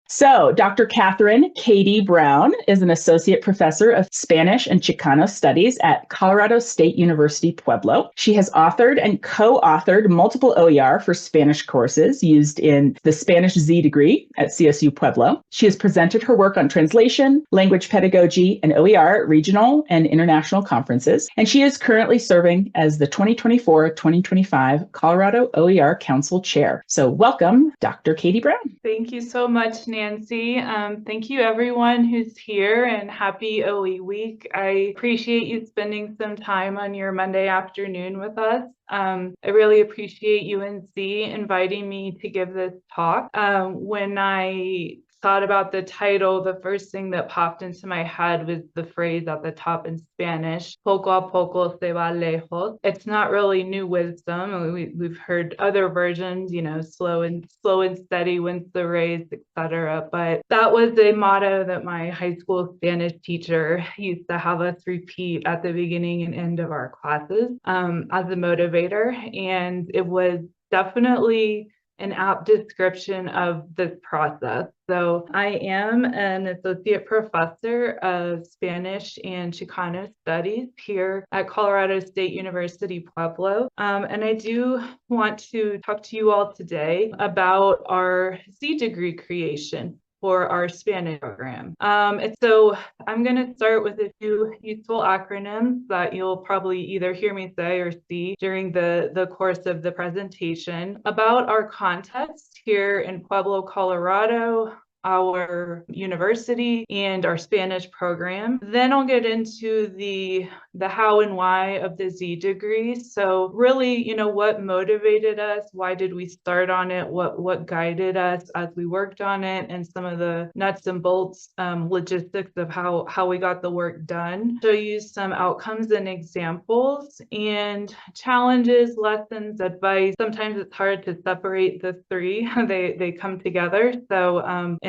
So, Dr. Catherine Katie Brown is an associate professor of Spanish and Chicano studies at Colorado State University Pueblo. She has authored and co-authored multiple OER for Spanish courses used in the Spanish Z degree at CSU Pueblo. She has presented her work on translation, language pedagogy, and OER at regional and international conferences, and she is currently serving as the 2024-2025 Colorado OER Council Chair. So welcome, Dr. Katie Brown. Thank you so much, Nancy. Thank you everyone who's here, and happy OE week. I appreciate you spending some time on your Monday afternoon with us. I really appreciate UNC inviting me to give this talk. When I thought about the title, the first thing that popped into my head was the phrase at the top in Spanish, Poco a poco se va lejos. It's not really new wisdom. We've heard other versions, slow and steady wins the race, etc. But that was a motto that my high school Spanish teacher used to have us repeat at the beginning and end of our classes as a motivator. And it was definitely an apt description of this process. So I am an associate professor of Spanish and Chicano studies here at Colorado State University Pueblo. And I do want to talk to you all today about our Z degree creation for our Spanish program. And so I'm going to start with a few useful acronyms that you'll probably either hear me say or see during the course of the presentation about our context here in Pueblo, Colorado, our university, and our Spanish program. Then I'll get into the how and why of the Z degree. So really, what motivated us? Why did we start on it? What guided us as we worked on it? And some of the nuts and bolts logistics of how we got the work done. Show you some outcomes and examples and challenges, lessons, advice. Sometimes it's hard to separate the three. They come together. So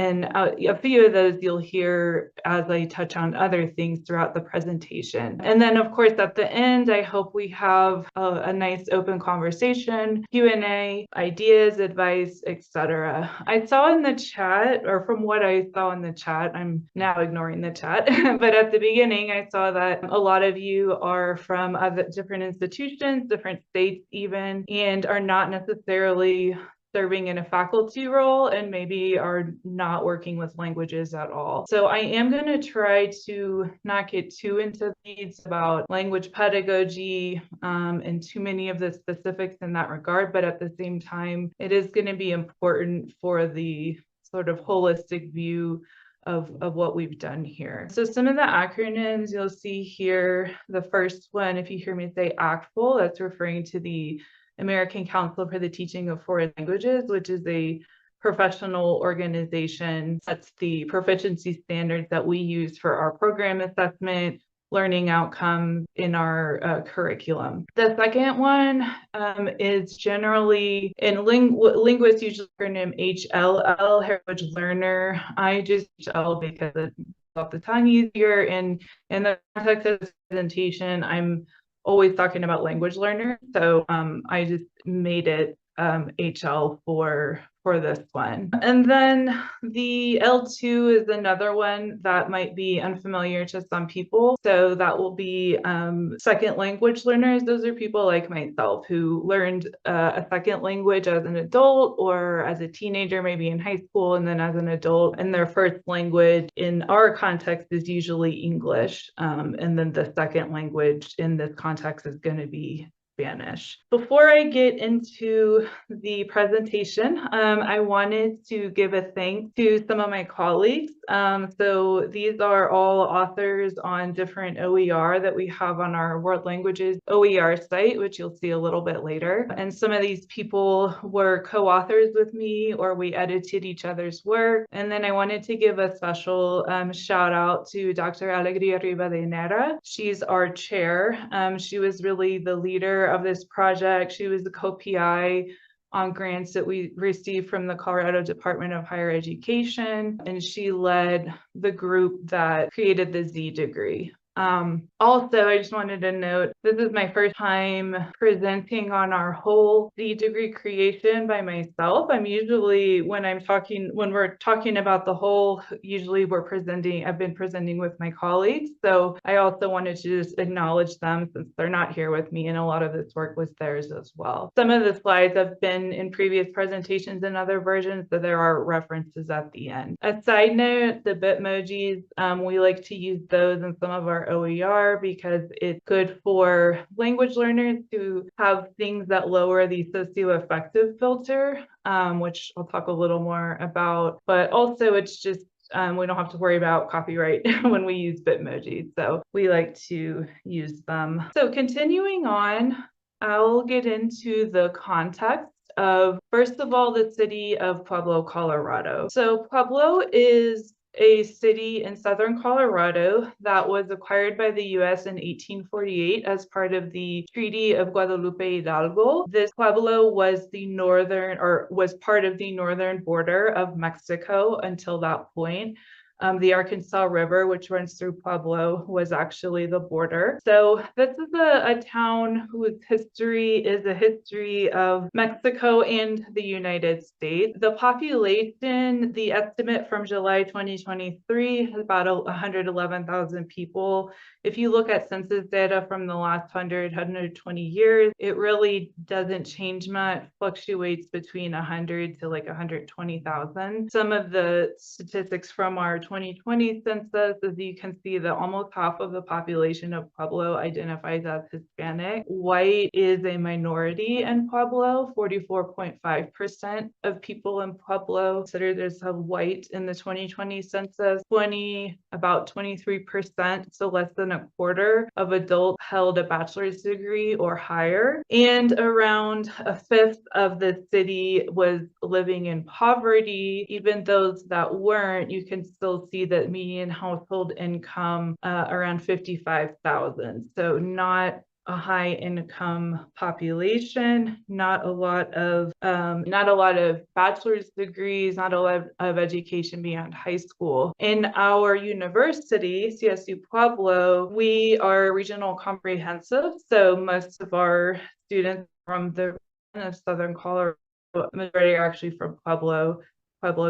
and a few of those you'll hear as I touch on other things throughout the presentation. And then, of course, at the end, I hope we have a nice open conversation, Q&A, ideas, advice, etc. I saw in the chat, or from what I saw in the chat, I'm now ignoring the chat, but at the beginning, I saw that a lot of you are from other different institutions, different states even, and are not necessarily serving in a faculty role and maybe are not working with languages at all. So I am going to try to not get too into these about language pedagogy and too many of the specifics in that regard, but at the same time, it is going to be important for the sort of holistic view of what we've done here. So some of the acronyms you'll see here, the first one, if you hear me say ACTFL, that's referring to the American Council for the Teaching of Foreign Languages, which is a professional organization. That's the proficiency standards that we use for our program assessment, learning outcomes in our curriculum. The second one is generally, in linguists usually acronym HLL, Heritage Learner. I just HL because it's off the tongue easier. And in the context of this presentation, I'm always talking about language learner. So I just made it HL for this one. And then the L2 is another one that might be unfamiliar to some people. So that will be second language learners. Those are people like myself who learned a second language as an adult or as a teenager, maybe in high school, and then as an adult. And their first language in our context is usually English. And then the second language in this context is going to be Spanish. Before I get into the presentation, I wanted to give a thanks to some of my colleagues. So these are all authors on different OER that we have on our World Languages OER site, which you'll see a little bit later. And some of these people were co-authors with me, or we edited each other's work. And then I wanted to give a special shout out to Dr. Alegría Rivadeneira. She's our chair. She was really the leader of this project. She was the co-PI on grants that we received from the Colorado Department of Higher Education, and she led the group that created the Z degree. Also, I just wanted to note, this is my first time presenting on our whole Z degree creation by myself. I'm usually, when we're talking about the whole, usually I've been presenting with my colleagues. So I also wanted to just acknowledge them since they're not here with me, and a lot of this work was theirs as well. Some of the slides have been in previous presentations in other versions, so there are references at the end. A side note, the Bitmojis, we like to use those in some of our OER because it's good for language learners to have things that lower the socioaffective filter, which I'll talk a little more about, but also it's just we don't have to worry about copyright when we use Bitmoji, so we like to use them. So continuing on, I'll get into the context of, first of all, the city of Pueblo, Colorado. So Pueblo is a city in southern Colorado that was acquired by the U.S. in 1848 as part of the Treaty of Guadalupe Hidalgo. This Pueblo was part of the northern border of Mexico until that point. The Arkansas River, which runs through Pueblo, was actually the border. So this is a town whose history is a history of Mexico and the United States. The population, the estimate from July 2023, is about 111,000 people. If you look at census data from the last 120 years, it really doesn't change much, fluctuates between 100 to like 120,000. Some of the statistics from our 2020 census, as you can see, that almost half of the population of Pueblo identifies as Hispanic. White is a minority in Pueblo. 44.5% of people in Pueblo considered as white in the 2020 census. About 23%, so less than a quarter of adults, held a bachelor's degree or higher. And around a fifth of the city was living in poverty. Even those that weren't, you can still see that median household income around 55,000. So not a high income population, not a lot of bachelor's degrees, not a lot of education beyond high school. In our university, CSU Pueblo, we are regional comprehensive. So most of our students from the region of Southern Colorado, majority are actually from Pueblo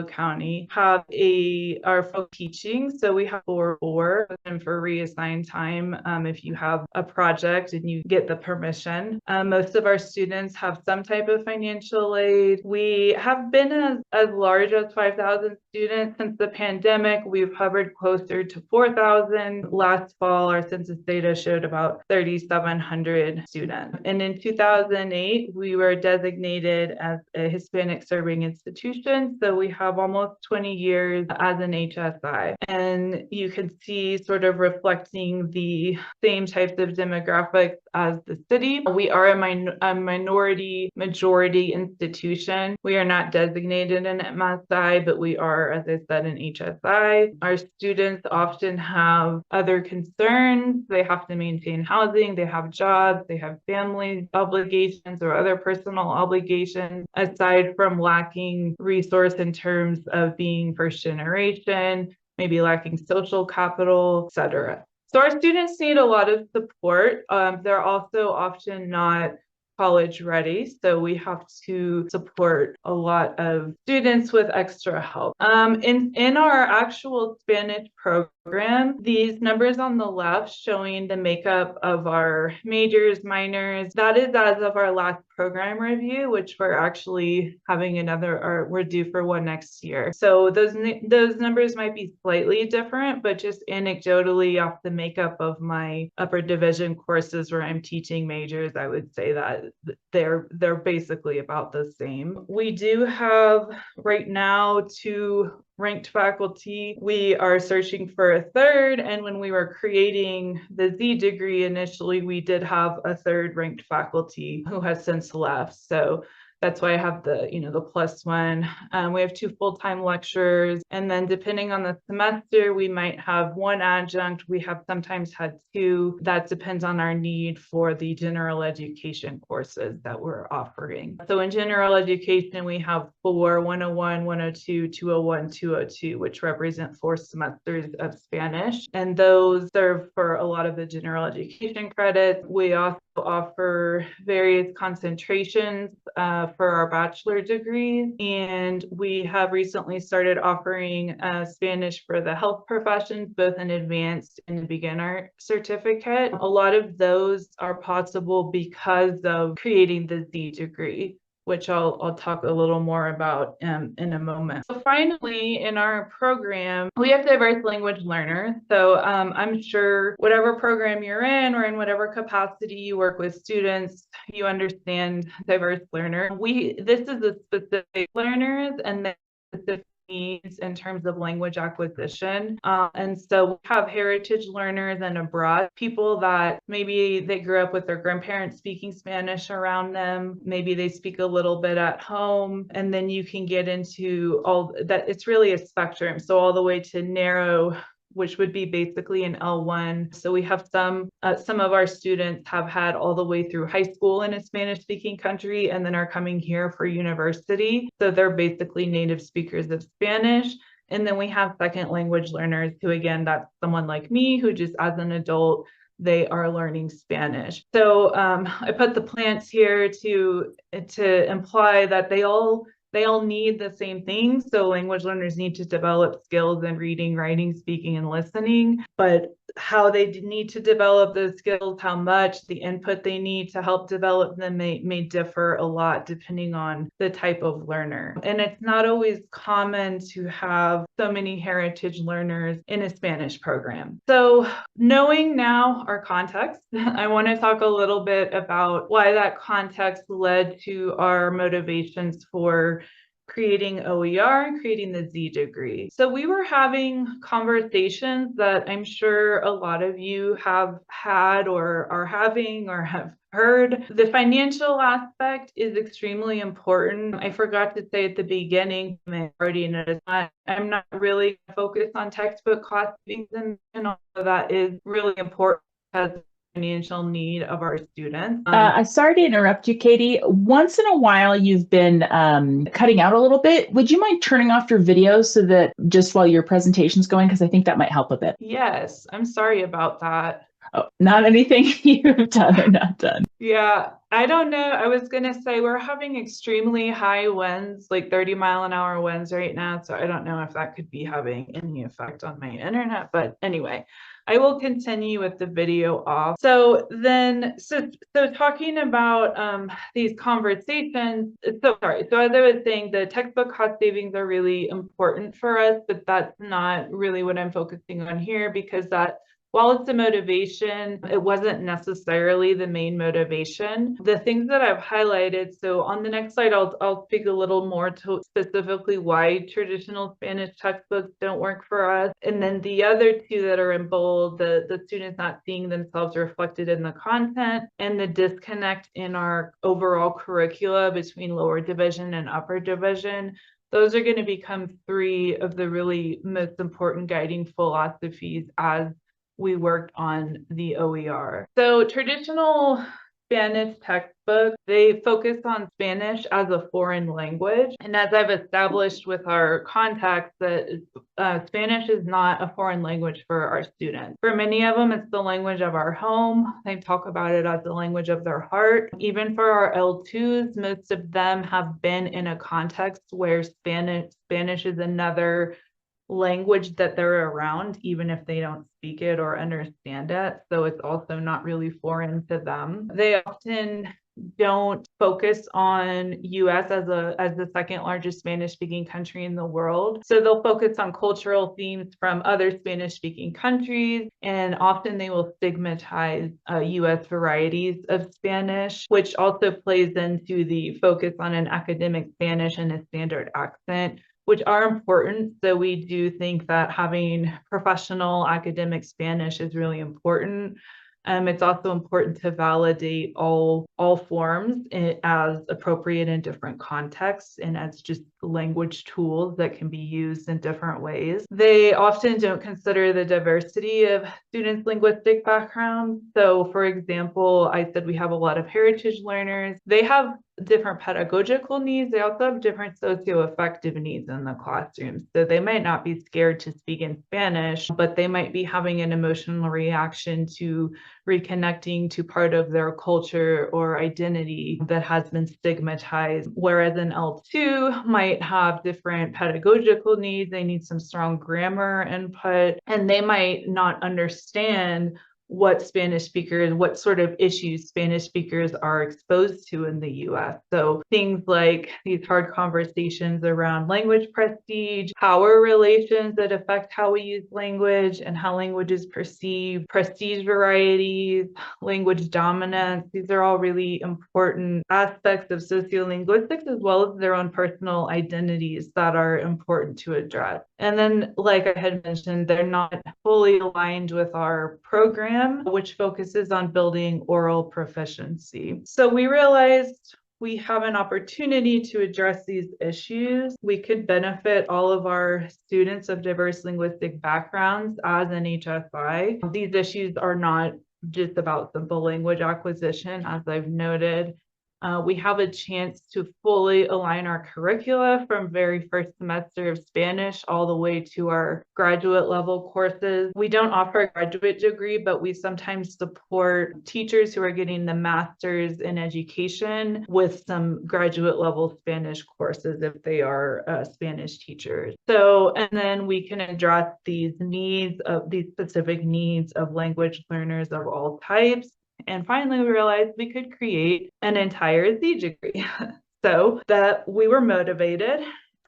County, are folk teaching. So we have 4 and for reassigned time if you have a project and you get the permission. Most of our students have some type of financial aid. We have been as large as 5,000 students since the pandemic. We've hovered closer to 4,000. Last fall, our census data showed about 3,700 students. And in 2008, we were designated as a Hispanic-Serving Institution. So we have almost 20 years as an HSI. And you can see sort of reflecting the same types of demographics as the city. We are a minority majority institution. We are not designated an MSI, but we are, as I said, an HSI. Our students often have other concerns. They have to maintain housing, they have jobs, they have family obligations or other personal obligations, aside from lacking resource in terms of being first generation, maybe lacking social capital, etc. So our students need a lot of support. They're also often not college ready, so we have to support a lot of students with extra help. In our actual Spanish program, these numbers on the left showing the makeup of our majors, minors, that is as of our last program review, which we're actually having we're due for one next year. So those numbers might be slightly different, but just anecdotally off the makeup of my upper division courses where I'm teaching majors, I would say that they're basically about the same. We do have right now 2 ranked faculty. We are searching for a third, and when we were creating the Z degree initially, we did have a 3rd ranked faculty who has since left. So That's why I have the, the +1. We have 2 full-time lecturers. And then depending on the semester, we might have 1 adjunct. We have sometimes had 2. That depends on our need for the general education courses that we're offering. So in general education, we have 4, 101, 102, 201, 202, which represent 4 semesters of Spanish. And those serve for a lot of the general education credits. We also offer various concentrations for our bachelor degrees, and we have recently started offering Spanish for the health professions, both an advanced and beginner certificate. A lot of those are possible because of creating the Z degree, which I'll talk a little more about in a moment. So finally, in our program, we have diverse language learners. So I'm sure whatever program you're in or in whatever capacity you work with students, you understand diverse learners. This is a specific learners and then specific needs in terms of language acquisition. And so we have heritage learners and abroad, people that maybe they grew up with their grandparents speaking Spanish around them. Maybe they speak a little bit at home, and then you can get into all that. It's really a spectrum. So all the way to narrow, which would be basically an L1. So we have some of our students have had all the way through high school in a Spanish-speaking country and then are coming here for university. So they're basically native speakers of Spanish. And then we have second language learners who, again, that's someone like me who just as an adult, they are learning Spanish. So I put the plants here to imply that they all need the same things. So language learners need to develop skills in reading, writing, speaking, and listening, but how they need to develop those skills, how much, the input they need to help develop them may differ a lot depending on the type of learner. And it's not always common to have so many heritage learners in a Spanish program. So knowing now our context, I want to talk a little bit about why that context led to our motivations for creating OER and creating the Z degree. So we were having conversations that I'm sure a lot of you have had or are having or have heard. The financial aspect is extremely important. I forgot to say at the beginning, I already noticed I'm not really focused on textbook cost savings, and all of that is really important as financial need of our students. I'm sorry to interrupt you, Katie. Once in a while, you've been cutting out a little bit. Would you mind turning off your video so that just while your presentation's going, because I think that might help a bit. Yes, I'm sorry about that. Oh, not anything you've done or not done. Yeah, I don't know. I was going to say we're having extremely high winds, like 30-mile-an-hour winds right now. So I don't know if that could be having any effect on my internet. But anyway, I will continue with the video off. So talking about these conversations. So as I was saying, the textbook cost savings are really important for us, but that's not really what I'm focusing on here, because that, while it's a motivation, it wasn't necessarily the main motivation. The things that I've highlighted, so on the next slide, I'll speak a little more to specifically why traditional Spanish textbooks don't work for us. And then the other two that are in bold, the students not seeing themselves reflected in the content and the disconnect in our overall curricula between lower division and upper division. Those are going to become 3 of the really most important guiding philosophies as we worked on the OER. So traditional Spanish textbooks, they focus on Spanish as a foreign language. And as I've established with our contacts, that Spanish is not a foreign language for our students. For many of them, it's the language of our home. They talk about it as the language of their heart. Even for our L2s, most of them have been in a context where Spanish is another language that they're around, even if they don't speak it or understand it. So it's also not really foreign to them. They often don't focus on US as the second largest Spanish speaking country in the world. So they'll focus on cultural themes from other Spanish speaking countries, and often they will stigmatize US varieties of Spanish, which also plays into the focus on an academic Spanish and a standard accent, which are important. So we do think that having professional academic Spanish is really important. It's also important to validate all forms as appropriate in different contexts and as just language tools that can be used in different ways. They often don't consider the diversity of students' linguistic backgrounds. So, for example, I said we have a lot of heritage learners. They have different pedagogical needs. They also have different socio-affective needs in the classroom. So they might not be scared to speak in Spanish, but they might be having an emotional reaction to reconnecting to part of their culture or identity that has been stigmatized. Whereas an L2 might have different pedagogical needs. They need some strong grammar input, and they might not understand what Spanish speakers, what sort of issues Spanish speakers are exposed to in the US. So things like these hard conversations around language prestige, power relations that affect how we use language and how language is perceived, prestige varieties, language dominance. These are all really important aspects of sociolinguistics as well as their own personal identities that are important to address. And then, like I had mentioned, they're not fully aligned with our program, which focuses on building oral proficiency. So we realized we have an opportunity to address these issues. We could benefit all of our students of diverse linguistic backgrounds as an HSI. These issues are not just about simple language acquisition, as I've noted. We have a chance to fully align our curricula from very first semester of Spanish all the way to our graduate level courses. We don't offer a graduate degree, but we sometimes support teachers who are getting the master's in education with some graduate level Spanish courses if they are Spanish teachers. So, and then we can address these specific needs of language learners of all types. And finally, we realized we could create an entire Z degree. So that we were motivated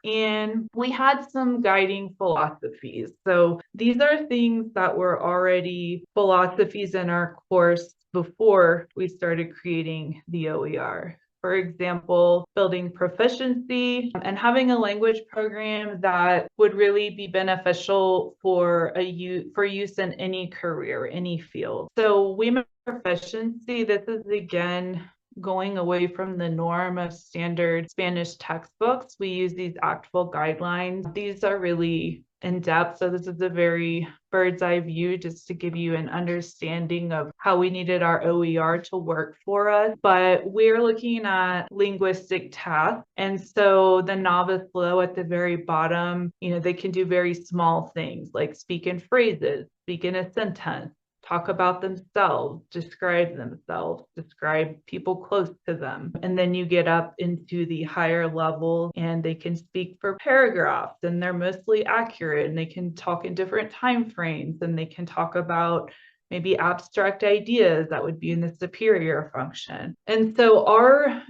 and we had some guiding philosophies. So these are things that were already philosophies in our course before we started creating the OER. For example, building proficiency and having a language program that would really be beneficial for use in any career, any field. So we meant proficiency. This is again going away from the norm of standard Spanish textbooks. We use these ACTFL guidelines. These are really in depth. So this is a very bird's eye view just to give you an understanding of how we needed our OER to work for us. But we're looking at linguistic tasks. And so the novice low at the very bottom, they can do very small things like speak in phrases, speak in a sentence, talk about themselves, describe people close to them. And then you get up into the higher level and they can speak for paragraphs and they're mostly accurate and they can talk in different time frames and they can talk about maybe abstract ideas that would be in the superior function. And so our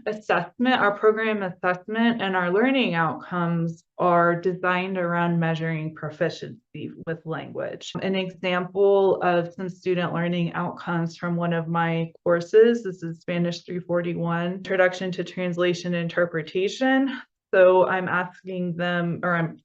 program assessment and our learning outcomes are designed around measuring proficiency with language. An example of some student learning outcomes from one of my courses, this is Spanish 341, Introduction to Translation and Interpretation. So I'm asking them, or I'm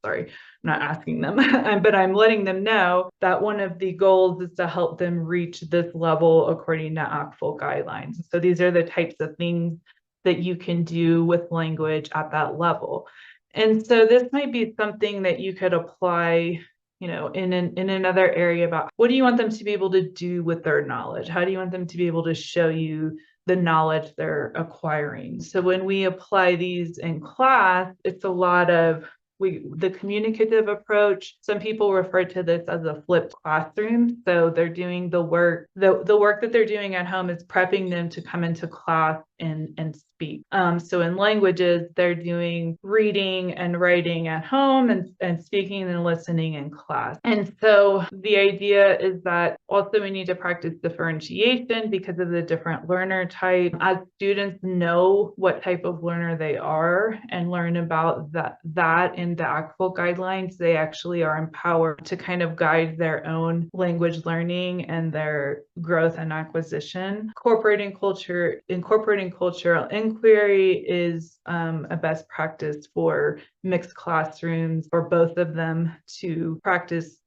not asking them, but I'm letting them know that one of the goals is to help them reach this level according to ACTFL guidelines. So these are the types of things that you can do with language at that level. And so this might be something that you could apply, in another area about what do you want them to be able to do with their knowledge? How do you want them to be able to show you the knowledge they're acquiring? So when we apply these in class, it's a lot of the communicative approach. Some people refer to this as a flipped classroom. So they're doing the work that they're doing at home is prepping them to come into class and speak. So in languages, they're doing reading and writing at home and speaking and listening in class. And so the idea is that also we need to practice differentiation because of the different learner type. As students know what type of learner they are and learn about that in the ACTFL guidelines, they actually are empowered to kind of guide their own language learning and their growth and acquisition. Incorporating performing cultural inquiry is a best practice for mixed classrooms, for both of them to practice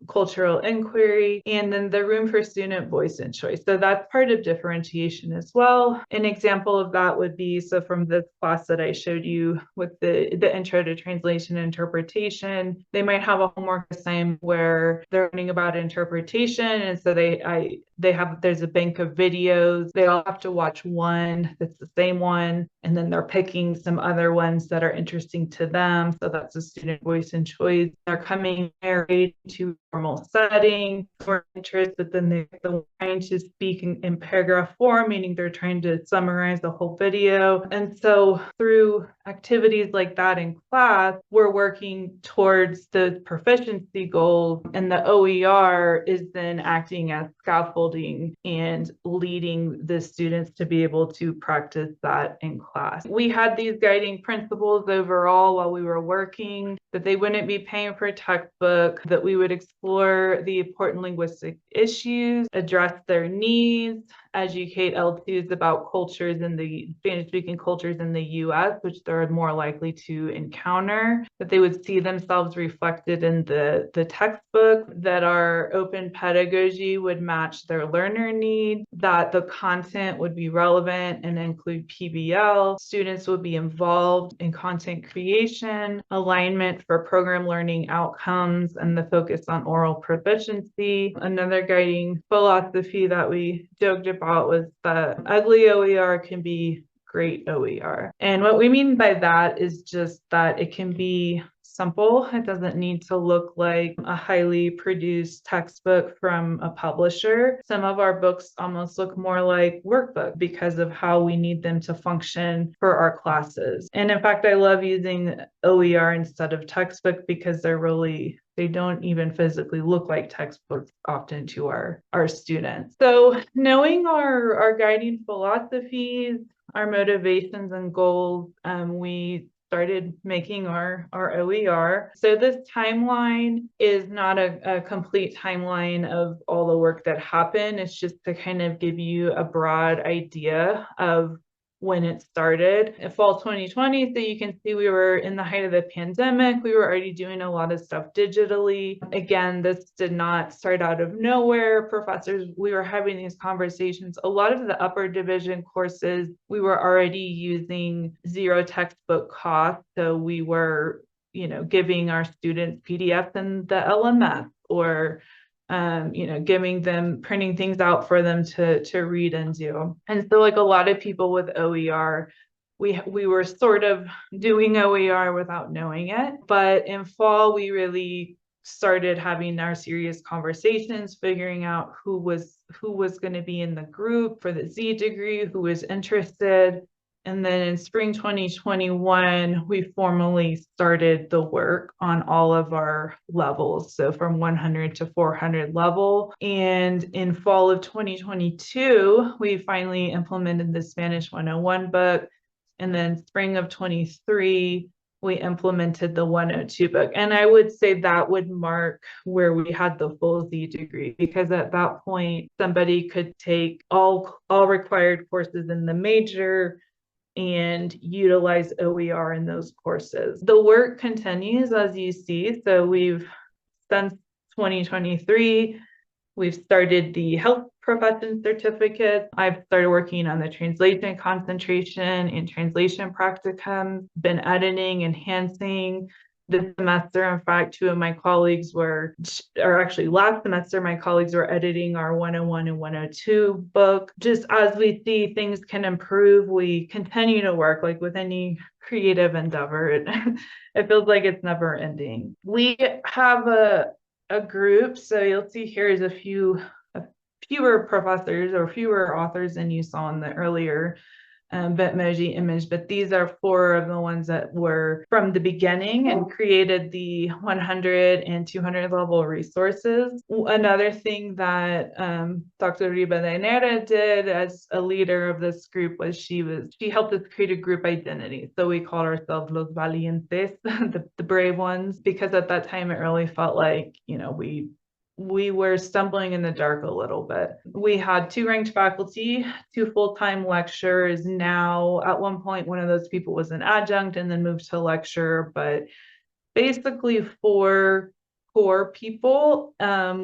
cultural inquiry, and then the room for student voice and choice. So that's part of differentiation as well. An example of that would be, so from this class that I showed you with the intro to translation and interpretation, they might have a homework assignment where they're learning about interpretation, and so there's a bank of videos. They all have to watch one that's the same one, and then they're picking some other ones that are interesting to them. So that's a student voice and choice. They're coming married to formal setting for interest, but then they're trying to speak in paragraph form, meaning they're trying to summarize the whole video. And so through activities like that in class, we're working towards the proficiency goals, and the OER is then acting as scaffolding and leading the students to be able to practice that in class. We had these guiding principles overall while we were working, that they wouldn't be paying for a textbook, that we would explore the important linguistic issues, address their needs, educate L2s about cultures in the Spanish-speaking cultures in the US, which they're more likely to encounter, that they would see themselves reflected in the textbook, that our open pedagogy would match their learner needs, that the content would be relevant and include PBL, students would be involved in content creation, alignment for program learning outcomes, and the focus on oral proficiency. Another guiding philosophy that we joked about was that ugly OER can be great OER. And what we mean by that is just that it can be simple. It doesn't need to look like a highly produced textbook from a publisher. Some of our books almost look more like workbook because of how we need them to function for our classes. And in fact, I love using OER instead of textbook because they don't even physically look like textbooks often to our students. So knowing our guiding philosophies, our motivations and goals, we started making our OER. So this timeline is not a complete timeline of all the work that happened. It's just to kind of give you a broad idea of when it started. In fall 2020, so you can see we were in the height of the pandemic. We were already doing a lot of stuff digitally. Again, this did not start out of nowhere. Professors, we were having these conversations. A lot of the upper division courses, we were already using zero textbook cost. So we were, giving our students PDFs in the LMS, or giving them, printing things out for them to read and do. And so like a lot of people with OER, we were sort of doing OER without knowing it. But in fall, we really started having our serious conversations, figuring out who was going to be in the group for the Z degree, who was interested. And then in spring 2021, we formally started the work on all of our levels. So from 100 to 400 level. And in fall of 2022, we finally implemented the Spanish 101 book. And then spring of 23, we implemented the 102 book. And I would say that would mark where we had the full Z degree, because at that point, somebody could take all required courses in the major and utilize OER in those courses. The work continues, as you see. So since 2023, we've started the health profession certificate. I've started working on the translation concentration and translation practicum, been editing, enhancing. This semester, in fact, two of my colleagues last semester, my colleagues were editing our 101 and 102 book. Just as we see things can improve, we continue to work. Like with any creative endeavor, it feels like it's never ending. We have a group, so you'll see here is fewer professors or fewer authors than you saw in the earlier Bitmoji image, but these are 4 of the ones that were from the beginning and created the 100 and 200 level resources. Another thing that Dr. Ribadenera did as a leader of this group was she helped us create a group identity. So we called ourselves Los Valientes, the brave ones, because at that time it really felt like, we were stumbling in the dark a little bit. We had 2 ranked faculty, 2 full-time lecturers. Now, at one point, one of those people was an adjunct and then moved to lecture, but basically 4 core people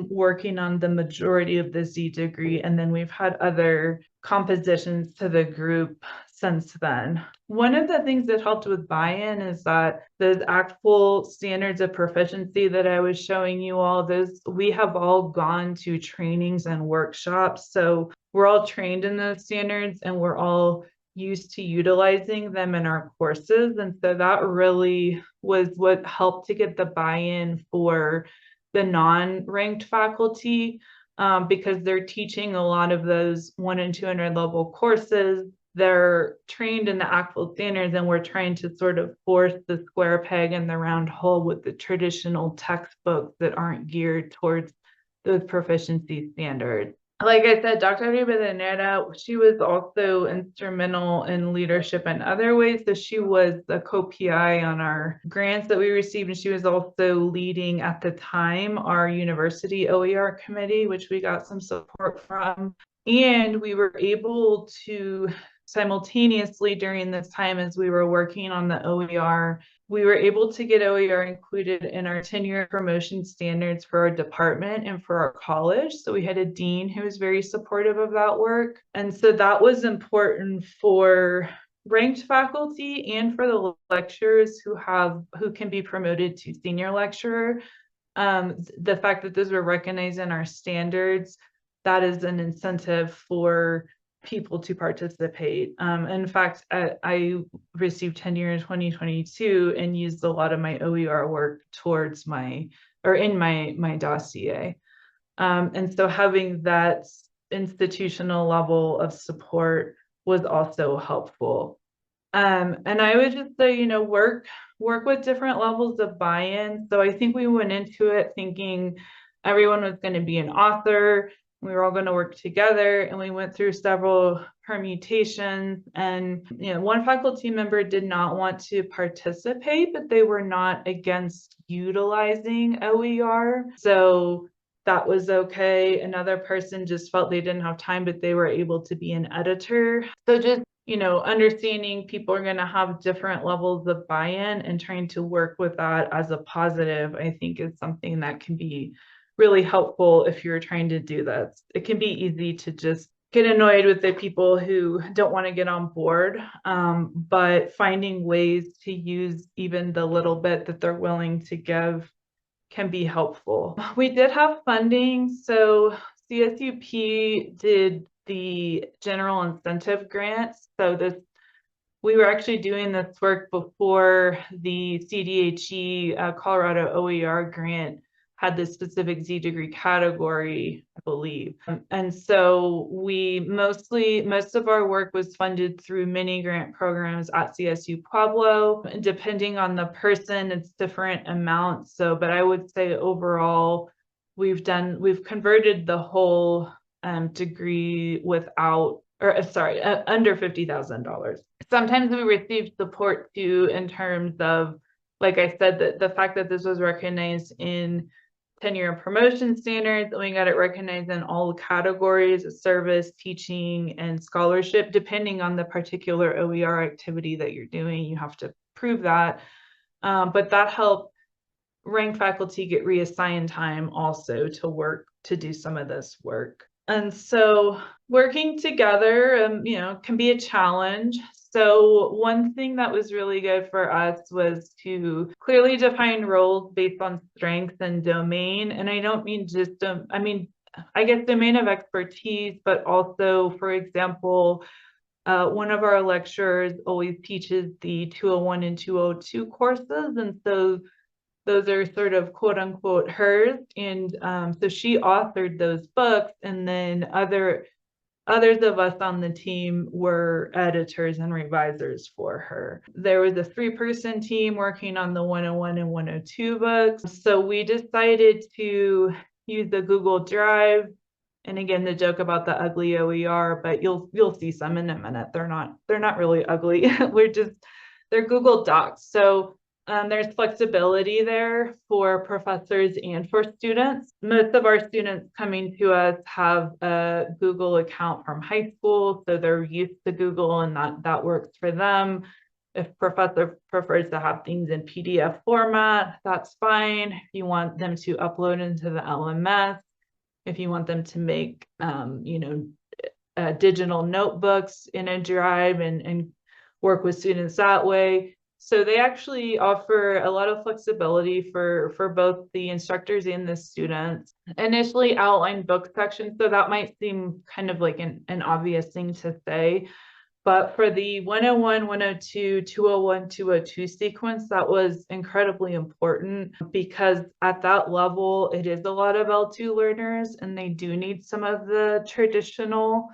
working on the majority of the Z degree. And then we've had other compositions to the group since then. One of the things that helped with buy-in is that those actual standards of proficiency that I was showing you all, we have all gone to trainings and workshops. So we're all trained in those standards and we're all used to utilizing them in our courses. And so that really was what helped to get the buy-in for the non-ranked faculty, because they're teaching a lot of those 1 and 200 level courses. They're trained in the actual standards, and we're trying to sort of force the square peg in the round hole with the traditional textbooks that aren't geared towards those proficiency standards. Like I said, Dr. Rivadeneira, she was also instrumental in leadership in other ways. So she was the co-PI on our grants that we received, and she was also leading at the time our university OER committee, which we got some support from. And we were able to simultaneously during this time as we were working on the OER, we were able to get OER included in our tenure promotion standards for our department and for our college. So we had a dean who was very supportive of that work. And so that was important for ranked faculty and for the lecturers who can be promoted to senior lecturer. The fact that those were recognized in our standards, that is an incentive for people to participate. In fact, I received tenure in 2022 and used a lot of my OER work towards in my dossier. And so having that institutional level of support was also helpful. And I would just say, work with different levels of buy-in. So I think we went into it thinking everyone was going to be an author. We were all going to work together, and we went through several permutations. And one faculty member did not want to participate, but they were not against utilizing OER. So that was okay. Another person just felt they didn't have time, but they were able to be an editor. So just understanding people are going to have different levels of buy-in and trying to work with that as a positive, I think is something that can be really helpful if you're trying to do this. It can be easy to just get annoyed with the people who don't want to get on board, but finding ways to use even the little bit that they're willing to give can be helpful. We did have funding. So CSUP did the general incentive grants. So we were actually doing this work before the CDHE Colorado OER grant had this specific Z degree category, I believe. And so most of our work was funded through mini grant programs at CSU Pueblo. Depending on the person, it's different amounts. So, but I would say overall, we've converted the whole degree under $50,000. Sometimes we received support too in terms of, like I said, the fact that this was recognized in tenure and promotion standards, and we got it recognized in all categories of service, teaching, and scholarship. Depending on the particular OER activity that you're doing, you have to prove that. But that helped ranked faculty get reassigned time also to do some of this work. And so working together, can be a challenge. So one thing that was really good for us was to clearly define roles based on strengths and domain. And I don't mean just, I guess domain of expertise, but also, for example, one of our lecturers always teaches the 201 and 202 courses. And so those are sort of quote unquote hers. And so she authored those books, and then others of us on the team were editors and revisers for her. There was a 3-person team working on the 101 and 102 books. So we decided to use the Google Drive. And again, the joke about the ugly OER, but you'll see some in a minute. They're not really ugly. They're Google Docs. So There's flexibility there for professors and for students. Most of our students coming to us have a Google account from high school, so they're used to Google and that works for them. If professor prefers to have things in PDF format, that's fine. If you want them to upload into the LMS, if you want them to make, digital notebooks in a drive and work with students that way. So they actually offer a lot of flexibility for both the instructors and the students. Initially outlined book sections, so that might seem kind of like an obvious thing to say. But for the 101, 102, 201, 202 sequence, that was incredibly important because at that level, it is a lot of L2 learners and they do need some of the traditional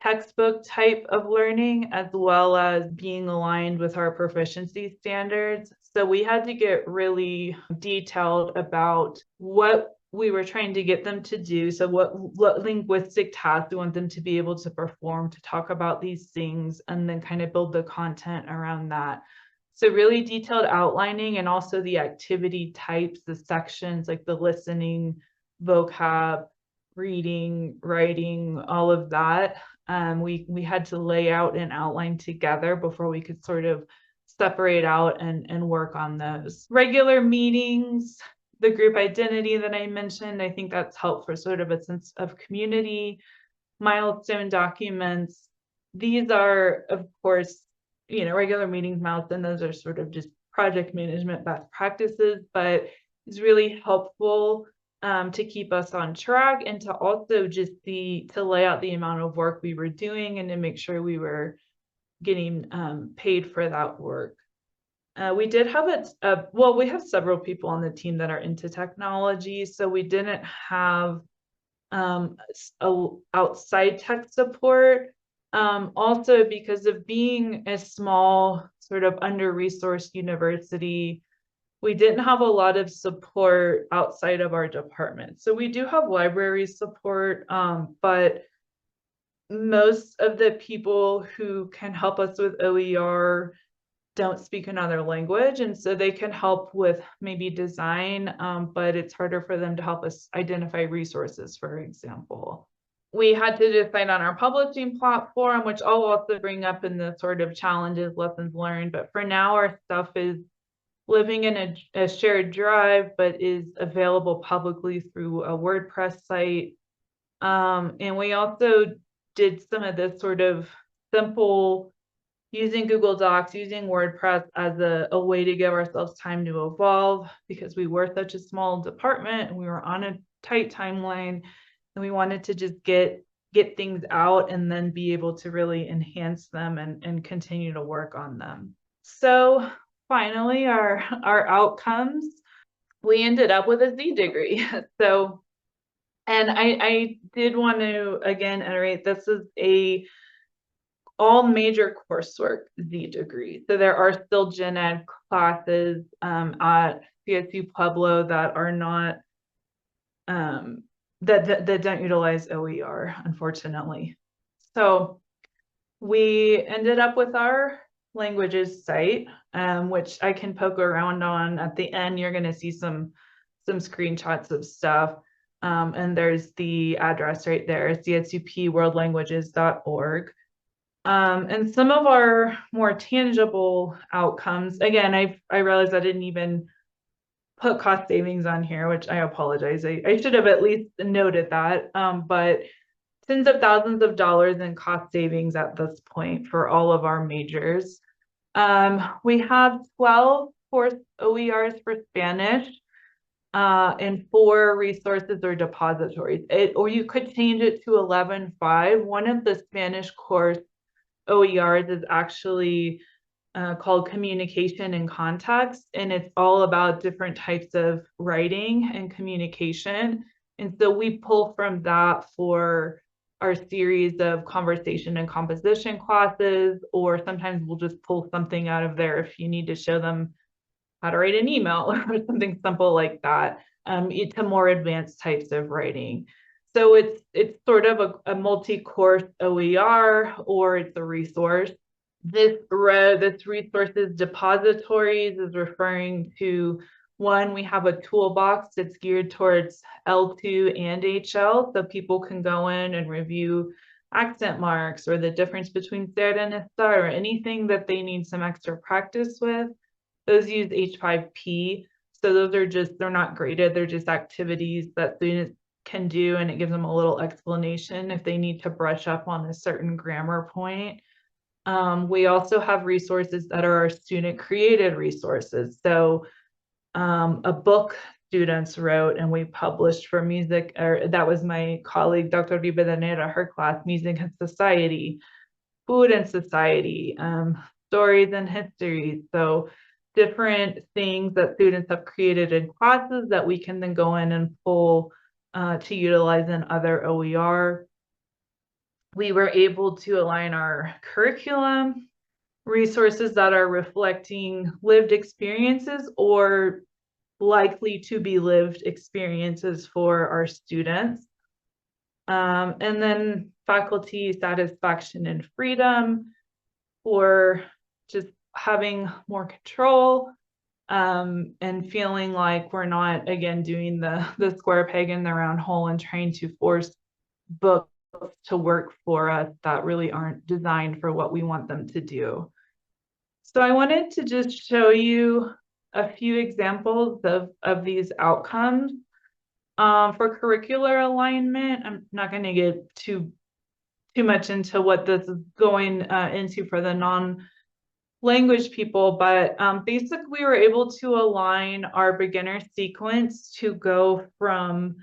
textbook type of learning as well as being aligned with our proficiency standards. So we had to get really detailed about what we were trying to get them to do. So what linguistic tasks we want them to be able to perform to talk about these things and then kind of build the content around that. So really detailed outlining and also the activity types, the sections like the listening, vocab, reading, writing, all of that. We had to lay out and outline together before we could sort of separate out and work on those. Regular meetings, the group identity that I mentioned, I think that's helped for sort of a sense of community. Milestone documents. These are, of course, regular meetings, milestone, those are sort of just project management best practices, but it's really helpful to keep us on track and to also just to lay out the amount of work we were doing and to make sure we were getting paid for that work. We did have we have several people on the team that are into technology, so we didn't have outside tech support. Also because of being a small sort of under-resourced university, we didn't have a lot of support outside of our department. So we do have library support, but most of the people who can help us with OER don't speak another language, and so they can help with maybe design, but it's harder for them to help us identify resources, for example. We had to decide on our publishing platform, which I'll also bring up in the sort of challenges, lessons learned, but for now our stuff is living in a shared drive, but is available publicly through a WordPress site. And we also did some of this sort of simple using Google Docs, using WordPress as a way to give ourselves time to evolve because we were such a small department and we were on a tight timeline and we wanted to just get things out and then be able to really enhance them and continue to work on them. So finally, our outcomes, we ended up with a Z degree. So, and I did want to again iterate, this is all major coursework Z degree. So there are still gen ed classes at CSU Pueblo that are not that don't utilize OER, unfortunately. So we ended up with our languages site, which I can poke around on. At the end, you're going to see some screenshots of stuff. And there's the address right there, csupworldlanguages.org. And some of our more tangible outcomes, again, I realized I didn't even put cost savings on here, which I apologize. I should have at least noted that, but tens of thousands of dollars in cost savings at this point for all of our majors. We have 12 course OERs for Spanish and 4 resources or depositories. Or you could change it to 11.5. One of the Spanish course OERs is actually called Communication and Context, and it's all about different types of writing and communication. And so we pull from that for our series of conversation and composition classes, or sometimes we'll just pull something out of there if you need to show them how to write an email or something simple like that, to more advanced types of writing. So it's sort of a multi-course OER, or it's a resource. this resources depositories is referring to, one, we have a toolbox that's geared towards L2 and HL, so people can go in and review accent marks or the difference between ser and estar or anything that they need some extra practice with. Those use H5P. So those are just, they're not graded, they're just activities that students can do, and it gives them a little explanation if they need to brush up on a certain grammar point. We also have resources that are our student created resources. So a book students wrote and we published for music, or that was my colleague, Dr. Rivadeneira, her class, Music and Society, Food and Society, Stories and History. So different things that students have created in classes that we can then go in and pull to utilize in other OER. We were able to align our curriculum, resources that are reflecting lived experiences or likely to be lived experiences for our students. And then faculty satisfaction and freedom for just having more control and feeling like we're not, again, doing the square peg in the round hole and trying to force books to work for us that really aren't designed for what we want them to do. So I wanted to just show you a few examples of these outcomes. For curricular alignment, I'm not going to get too much into what this is going into for the non-language people, but basically we were able to align our beginner sequence to go from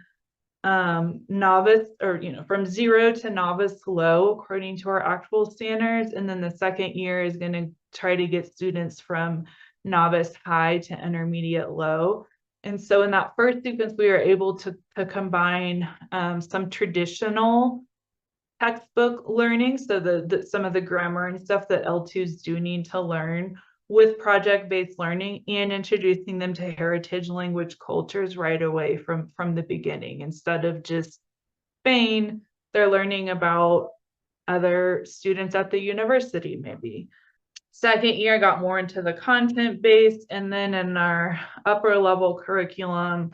novice, or from 0 to novice low according to our actual standards, and then the second year is going to try to get students from novice high to intermediate low. And so in that first sequence we were able to combine some traditional textbook learning, so some of the grammar and stuff that L2s do need to learn, with project-based learning, and introducing them to heritage language cultures right away from the beginning. Instead of just Spain, they're learning about other students at the university maybe. Second year, I got more into the content-based, and then in our upper level curriculum,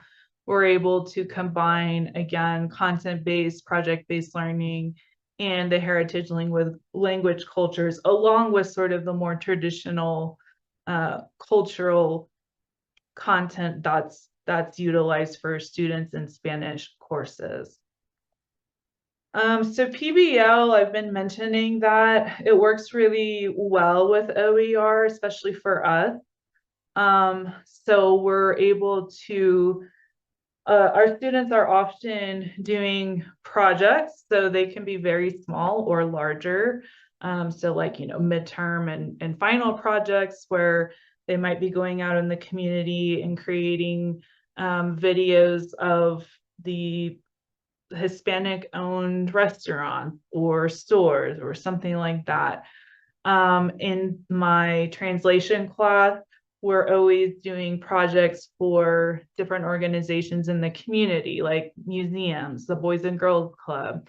we're able to combine, again, content-based, project-based learning, and the heritage language cultures, along with sort of the more traditional cultural content that's utilized for students in Spanish courses. So PBL, I've been mentioning that it works really well with OER, especially for us. So we're able to, our students are often doing projects, so they can be very small or larger. So like, midterm and final projects where they might be going out in the community and creating videos of the Hispanic-owned restaurants or stores or something like that. In my translation class, we're always doing projects for different organizations in the community, like museums, the Boys and Girls Club.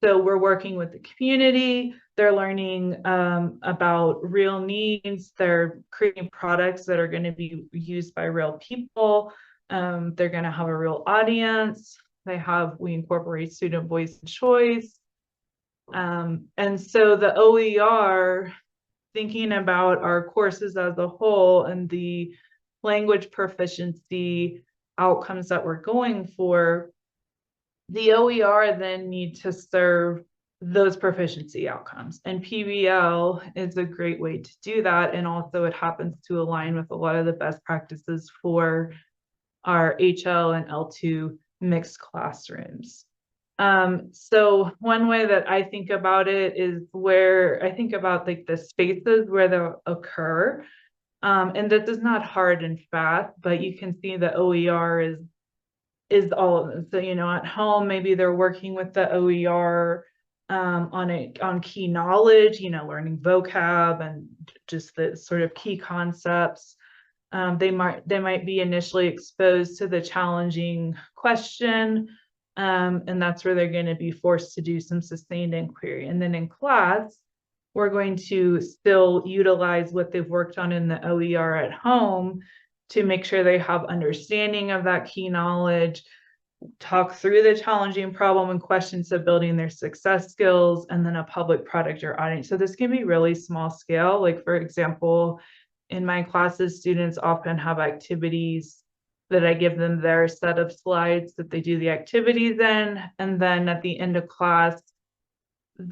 So we're working with the community. They're learning about real needs. They're creating products that are going to be used by real people. They're going to have a real audience. We incorporate student voice and choice. And so the OER, thinking about our courses as a whole and the language proficiency outcomes that we're going for, the OER then need to serve those proficiency outcomes. And PBL is a great way to do that. And also it happens to align with a lot of the best practices for our HL and L2 mixed classrooms. So one way that I think about it is where I think about like the spaces where they'll occur. And this is not hard and fast, but you can see the OER is all of them. So, at home, maybe they're working with the OER on key knowledge, learning vocab and just the sort of key concepts. They might be initially exposed to the challenging question, and that's where they're going to be forced to do some sustained inquiry. And then in class, we're going to still utilize what they've worked on in the OER at home to make sure they have understanding of that key knowledge, talk through the challenging problem and questions of building their success skills, and then a public product or audience. So this can be really small scale. Like, for example, in my classes, students often have activities that I give them their set of slides that they do the activities in. And then at the end of class,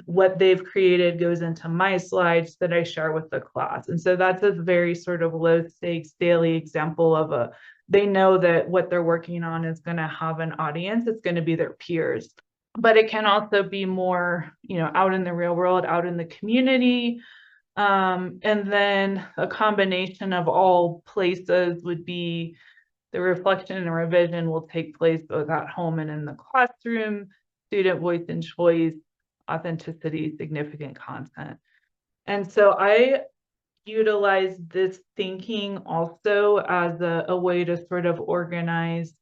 what they've created goes into my slides that I share with the class. And so that's a very sort of low stakes daily example of they know that what they're working on is going to have an audience. It's going to be their peers, but it can also be more, out in the real world, out in the community. And then a combination of all places would be the reflection and revision will take place both at home and in the classroom, student voice and choice, authenticity, significant content. And so I utilize this thinking also as a way to sort of organize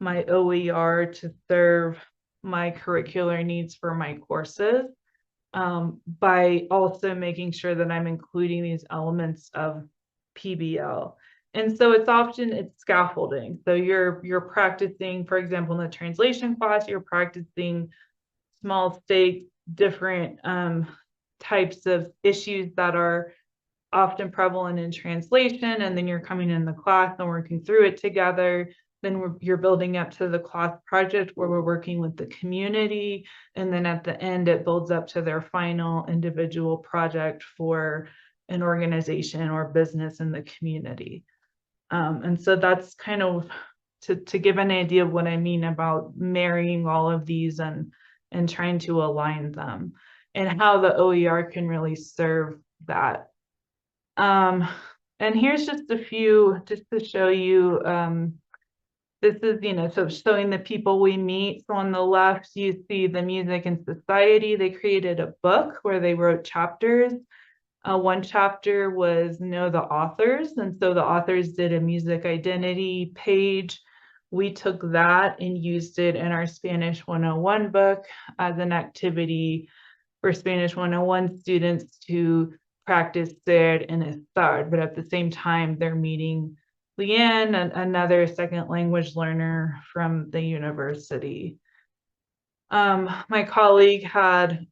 my OER to serve my curricular needs for my courses, by also making sure that I'm including these elements of PBL. And so it's scaffolding. So you're practicing, for example, in the translation class, you're practicing small stakes, different types of issues that are often prevalent in translation, and then you're coming in the class and working through it together. Then you're building up to the class project where we're working with the community, and then at the end it builds up to their final individual project for an organization or business in the community. And so that's kind of to give an idea of what I mean about marrying all of these and trying to align them, and how the OER can really serve that. And here's just a few, just to show you, this is, so showing the people we meet. So on the left, you see the Music and Society. They created a book where they wrote chapters. One chapter was Know the Authors. And so the authors did a music identity page. We took that and used it in our Spanish 101 book as an activity for Spanish 101 students to practice ser and estar. But at the same time, they're meeting Leanne, another second language learner from the university. My colleague had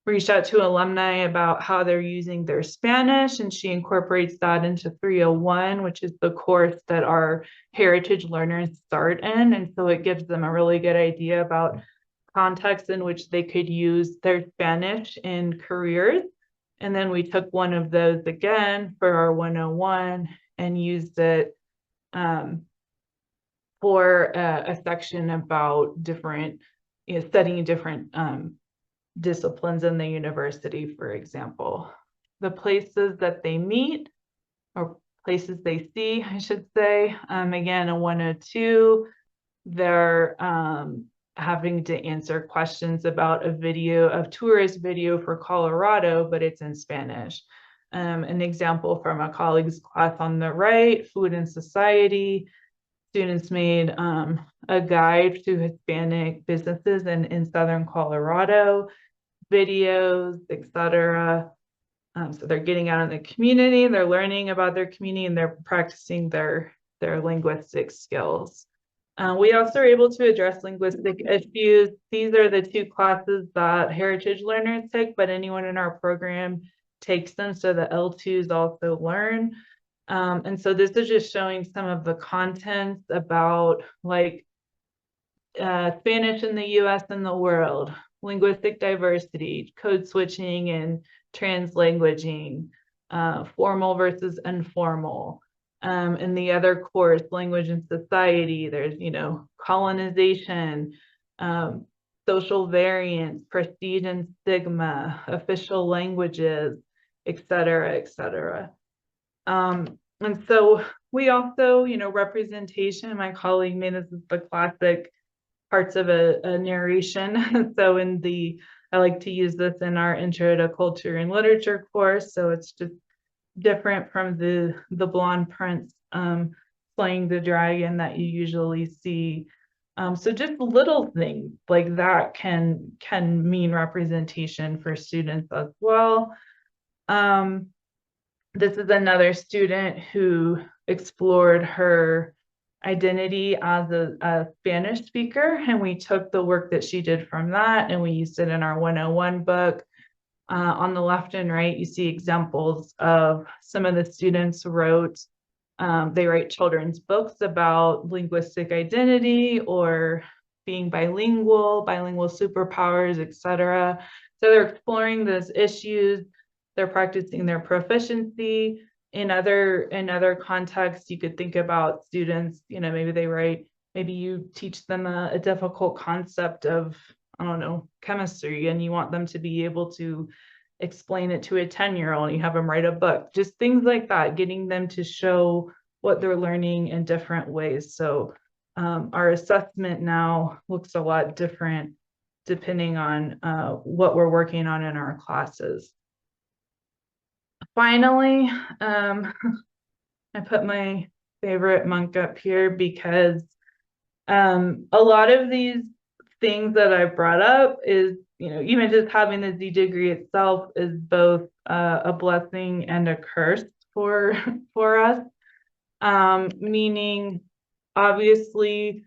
reached out to alumni about how they're using their Spanish, and she incorporates that into 301, which is the course that our heritage learners start in. And so it gives them a really good idea about contexts in which they could use their Spanish in careers. And then we took one of those again for our 101 and used it for a section about different, studying different disciplines in the university, for example. The places that they meet, or places they see, I should say. Again, a 102, they're having to answer questions about a tourist video for Colorado, but it's in Spanish. An example from a colleague's class on the right, Food and Society. Students made a guide to Hispanic businesses in Southern Colorado, videos, etc. So they're getting out in the community, they're learning about their community, and they're practicing their linguistic skills. We also are able to address linguistic issues. These are the two classes that heritage learners take, but anyone in our program takes them, so the L2s also learn. And so this is just showing some of the contents about like Spanish in the US and the world, linguistic diversity, code switching and translanguaging, formal versus informal. In the other course, language and society, there's, colonization, social variance, prestige and stigma, official languages, et cetera, et cetera. And so we also, representation, my colleague made this the classic parts of a narration. So I like to use this in our Intro to Culture and Literature course. So it's just different from the blonde prince slaying the dragon that you usually see So just little things like that can mean representation for students as well. This is another student who explored her identity as a Spanish speaker, and we took the work that she did from that and we used it in our 101 book. On the left and right, you see examples of some of the students wrote, they write children's books about linguistic identity or being bilingual superpowers, etc. So they're exploring those issues. They're practicing their proficiency. In other contexts, you could think about students, maybe you teach them a difficult concept of, I don't know, chemistry, and you want them to be able to explain it to a 10-year-old, and you have them write a book, just things like that, getting them to show what they're learning in different ways. So our assessment now looks a lot different depending on what we're working on in our classes. Finally, I put my favorite monk up here because a lot of these things that I brought up is, even just having the Z degree itself is both a blessing and a curse for us. Meaning, obviously,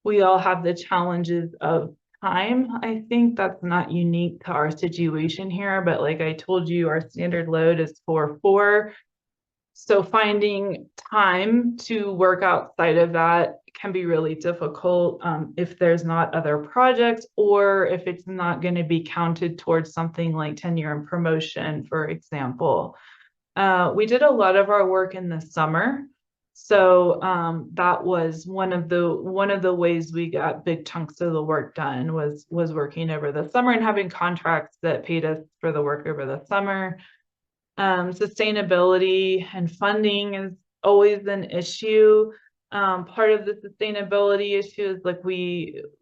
we all have the challenges of time. I think that's not unique to our situation here, but like I told you, our standard load is 4-4. So finding time to work outside of that can be really difficult if there's not other projects, or if it's not going to be counted towards something like tenure and promotion, for example. We did a lot of our work in the summer. So that was one of the ways we got big chunks of the work done was working over the summer and having contracts that paid us for the work over the summer. Sustainability and funding is always an issue. Part of the sustainability issue is like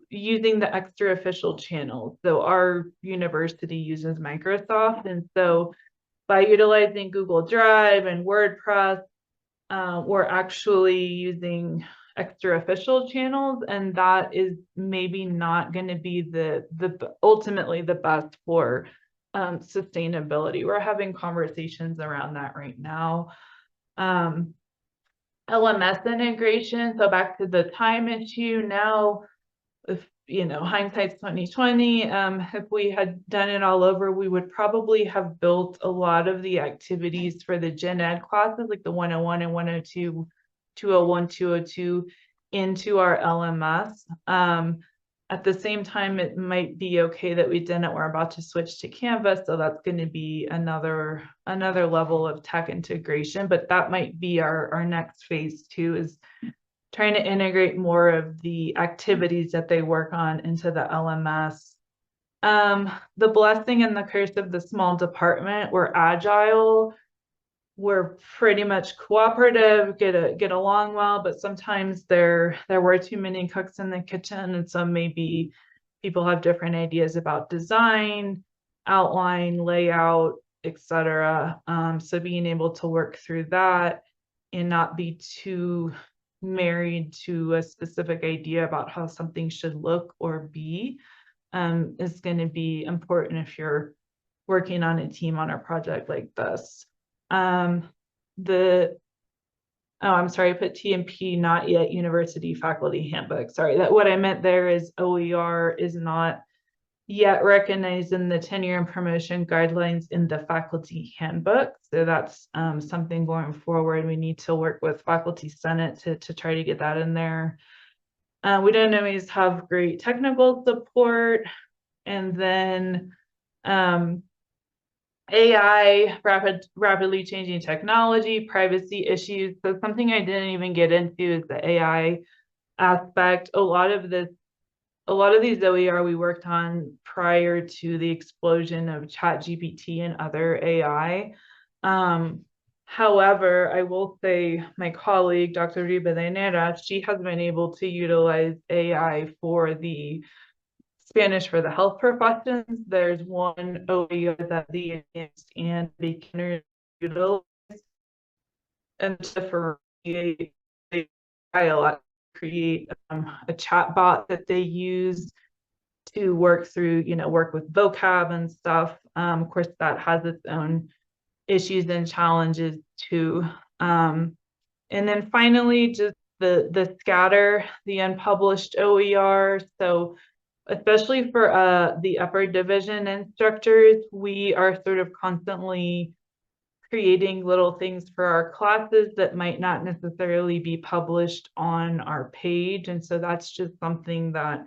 using the extra official channels. So our university uses Microsoft, and so by utilizing Google Drive and WordPress, we're actually using extra official channels, and that is maybe not going to be the ultimately the best for sustainability. We're having conversations around that right now. LMS integration. So back to the time issue now, if hindsight's 2020, if we had done it all over, we would probably have built a lot of the activities for the gen ed classes, like the 101 and 102, 201, 202, into our LMS. At the same time, it might be okay that we didn't. We're about to switch to Canvas, so that's going to be another level of tech integration, but that might be our next phase too, is trying to integrate more of the activities that they work on into the LMS. The blessing and the curse of the small department, we're agile, we're pretty much cooperative, get along well, but sometimes there were too many cooks in the kitchen, and so maybe people have different ideas about design, outline, layout, etc. So being able to work through that and not be too married to a specific idea about how something should look or be is going to be important if you're working on a team on a project like this. I'm sorry, I put TMP, not yet university faculty handbook. Sorry, what I meant there is OER is not yet recognized in the tenure and promotion guidelines in the faculty handbook. So that's something going forward. We need to work with Faculty Senate to try to get that in there. We don't always have great technical support. And then AI, rapidly changing technology, privacy issues. So something I didn't even get into is the AI aspect. A lot of these OER we worked on prior to the explosion of ChatGPT and other AI. However, I will say my colleague, Dr. Ribadenera, she has been able to utilize AI for the Spanish for the health professions. There's one OER that the advanced and beginners utilize, and to differentiate AI a lot create a chat bot that they use to work through, work with vocab and stuff. Of course, that has its own issues and challenges too. And then finally, just the scatter, the unpublished OER. So especially for the upper division instructors, we are sort of constantly creating little things for our classes that might not necessarily be published on our page. And so that's just something that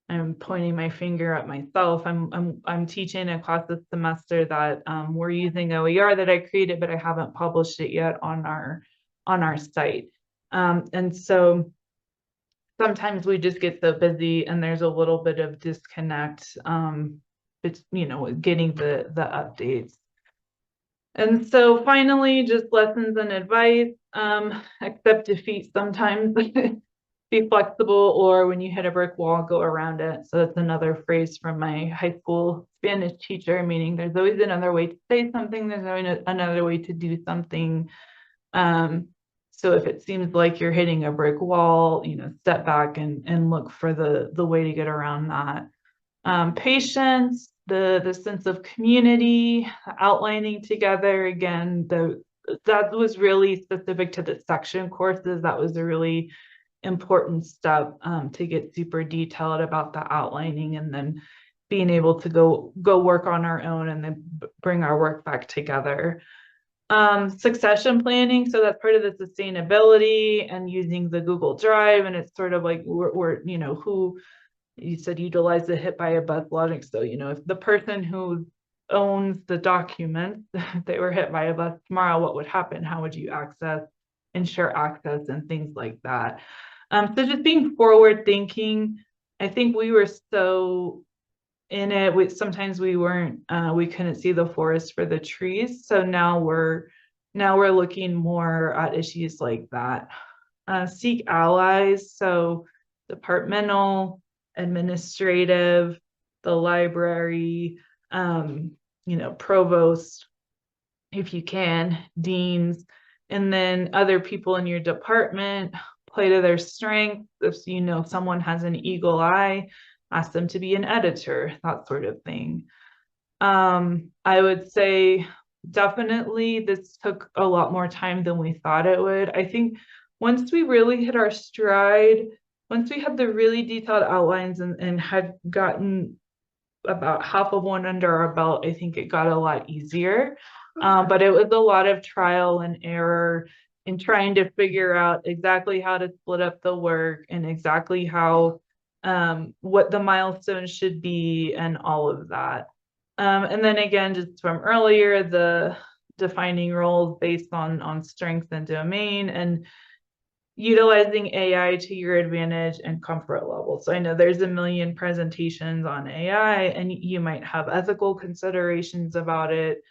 I'm pointing my finger at myself. I'm teaching a class this semester that we're using OER that I created, but I haven't published it yet on our site. And so sometimes we just get so busy and there's a little bit of disconnect, it's, getting the updates. And so finally, just lessons and advice, accept defeat sometimes. Be flexible, or when you hit a brick wall, go around it. So that's another phrase from my high school Spanish teacher, meaning there's always another way to say something, there's always another way to do something. So if it seems like you're hitting a brick wall, step back and look for the way to get around that. Patience, the sense of community, outlining together. Again, that was really specific to the section courses. That was a really important step, to get super detailed about the outlining, and then being able to go work on our own and then bring our work back together. Succession planning, so that's part of the sustainability and using the Google Drive, and it's sort of like we're who you said utilize the hit by a bus logic. So if the person who owns the document, if they were hit by a bus tomorrow, what would happen? How would you ensure access and things like that? So just being forward thinking. I think we were so in it, sometimes we weren't, we couldn't see the forest for the trees. So now we're looking more at issues like that. Seek allies, so departmental, administrative, the library, provost, if you can, deans, and then other people in your department. Play to their strengths. If someone has an eagle eye, ask them to be an editor, that sort of thing. I would say definitely this took a lot more time than we thought it would. I think once we really hit our stride, once we had the really detailed outlines and had gotten about half of one under our belt, I think it got a lot easier. But it was a lot of trial and error in trying to figure out exactly how to split up the work and exactly how, what the milestones should be and all of that. And then again, just from earlier, the defining roles based on strengths and domain, and utilizing AI to your advantage and comfort level. So I know there's a million presentations on AI and you might have ethical considerations about it.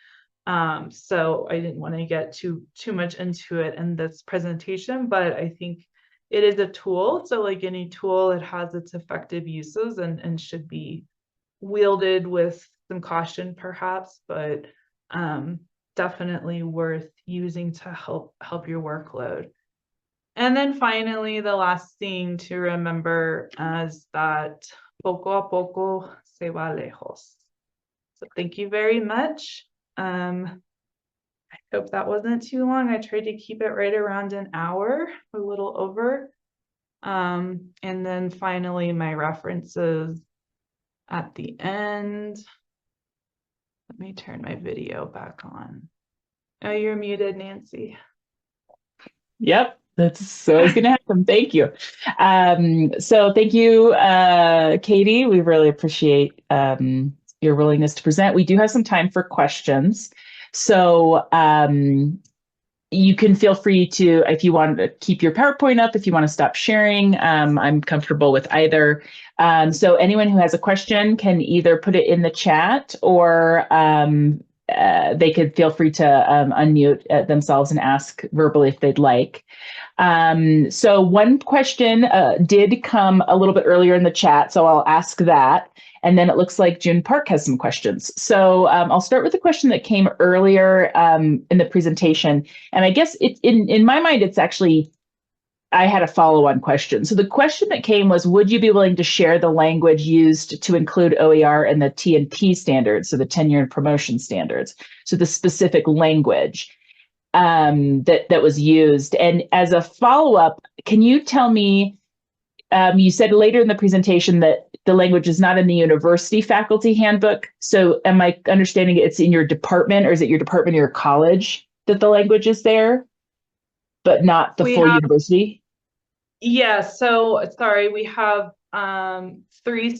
So I didn't want to get too much into it in this presentation, but I think it is a tool. So like any tool, it has its effective uses and should be wielded with some caution perhaps, but definitely worth using to help your workload. And then finally, the last thing to remember is that poco a poco se va lejos. So thank you very much. I hope that wasn't too long. I tried to keep it right around an hour, a little over. And then finally, my references at the end. Let me turn my video back on. Oh, you're muted, Nancy. Yep, that's always going to happen. Thank you. So thank you, Katie. We really appreciate your willingness to present. We do have some time for questions. So you can feel free to, if you want to keep your PowerPoint up, if you want to stop sharing, I'm comfortable with either. So anyone who has a question can either put it in the chat or they could feel free to unmute themselves and ask verbally if they'd like. So one question did come a little bit earlier in the chat, so I'll ask that. And then it looks like June Park has some questions. So I'll start with the question that came earlier in the presentation. And I guess it's in my mind, it's actually I had a follow-on question. So the question that came was, would you be willing to share the language used to include OER in the T&P standards, so the tenure and promotion standards? So the specific language that was used. And as a follow-up, can you tell me, you said later in the presentation that the language is not in the university faculty handbook. So am I understanding it's in your department, or is it your department or your college that the language is there, but not the full university? Yeah, so sorry, we have three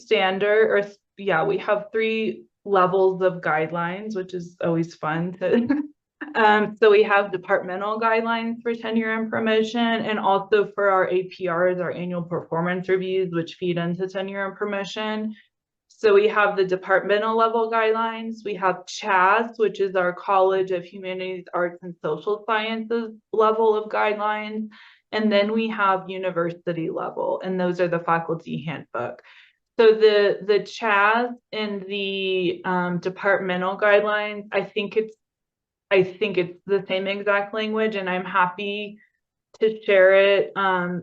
we have three levels of guidelines, which is always fun to so we have departmental guidelines for tenure and promotion, and also for our APRs, our annual performance reviews, which feed into tenure and promotion. So we have the departmental level guidelines, we have CHAS, which is our College of Humanities, Arts, and Social Sciences level of guidelines. And then we have university level, and those are the faculty handbook. So the CHAS and the departmental guidelines, I think it's the same exact language, and I'm happy to share it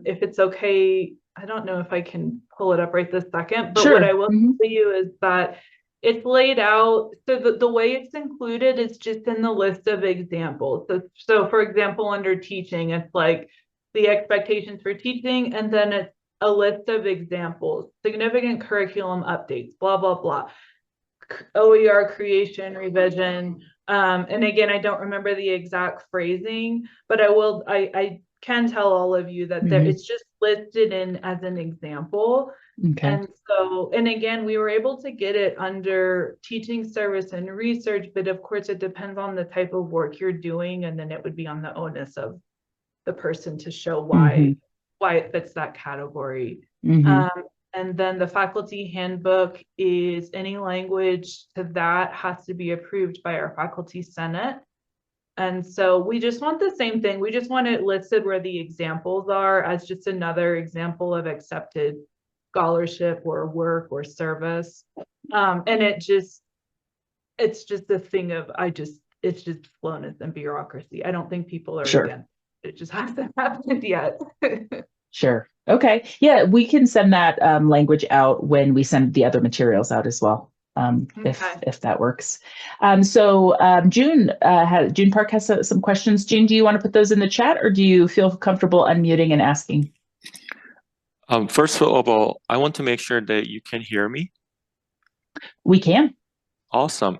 if it's okay. I don't know if I can pull it up right this second, but Sure. what I will tell you is that it's laid out. So the way it's included is just in the list of examples. So for example, under teaching, it's like the expectations for teaching, and then it's a list of examples, significant curriculum updates, blah, blah, blah, OER creation, revision. And again, I don't remember the exact phrasing, but I can tell all of you that it's just listed in as an example. Okay. And so, and again, we were able to get it under teaching service and research, but of course it depends on the type of work you're doing, and then it would be on the onus of the person to show why it fits that category. And then the faculty handbook is any language to that has to be approved by our faculty senate. And so we just want the same thing. We just want it listed where the examples are as just another example of accepted scholarship or work or service. And it's just a thing of, it's just slowness and bureaucracy. I don't think people are against it. It just hasn't happened yet. Sure. Okay. Yeah, we can send that language out when we send the other materials out as well, if that works. So June Park has some questions. June, do you want to put those in the chat, or do you feel comfortable unmuting and asking? First of all, I want to make sure that you can hear me. We can. Awesome.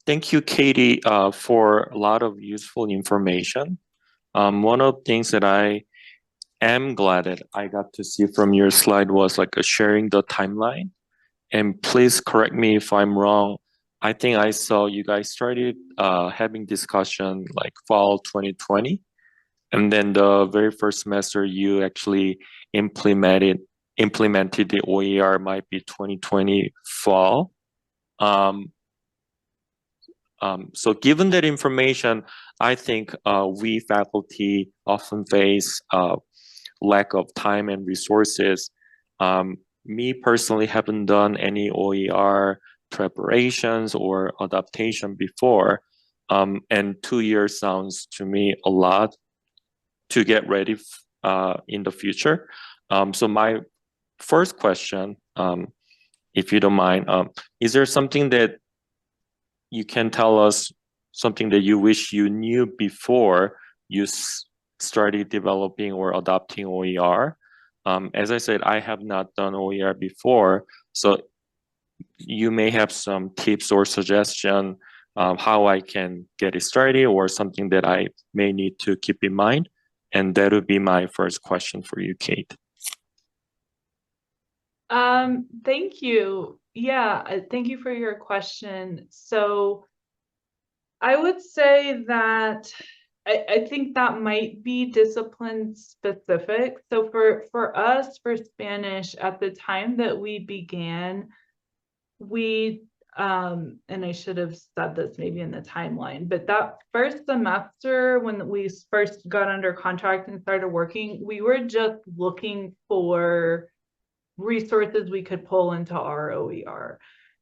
Thank you, Katie, for a lot of useful information. One of the things that I am glad that I got to see from your slide was like sharing the timeline. And please correct me if I'm wrong. I think I saw you guys started having discussion like fall 2020. And then the very first semester you actually implemented the OER might be 2020 fall. So given that information, I think we faculty often face lack of time and resources. Me personally haven't done any OER preparations or adaptation before. And 2 years sounds to me a lot to get ready in the future. So my first question, if you don't mind, is there something that you can tell us, something that you wish you knew before you started developing or adopting OER? As I said, I have not done OER before, so you may have some tips or suggestion how I can get it started, or something that I may need to keep in mind. And that would be my first question for you, Kate. Thank you. Yeah, thank you for your question. So I would say that I think that might be discipline specific. So for us, for Spanish, at the time that we began, we and I should have said this maybe in the timeline, but that first semester when we first got under contract and started working, we were just looking for resources we could pull into our OER.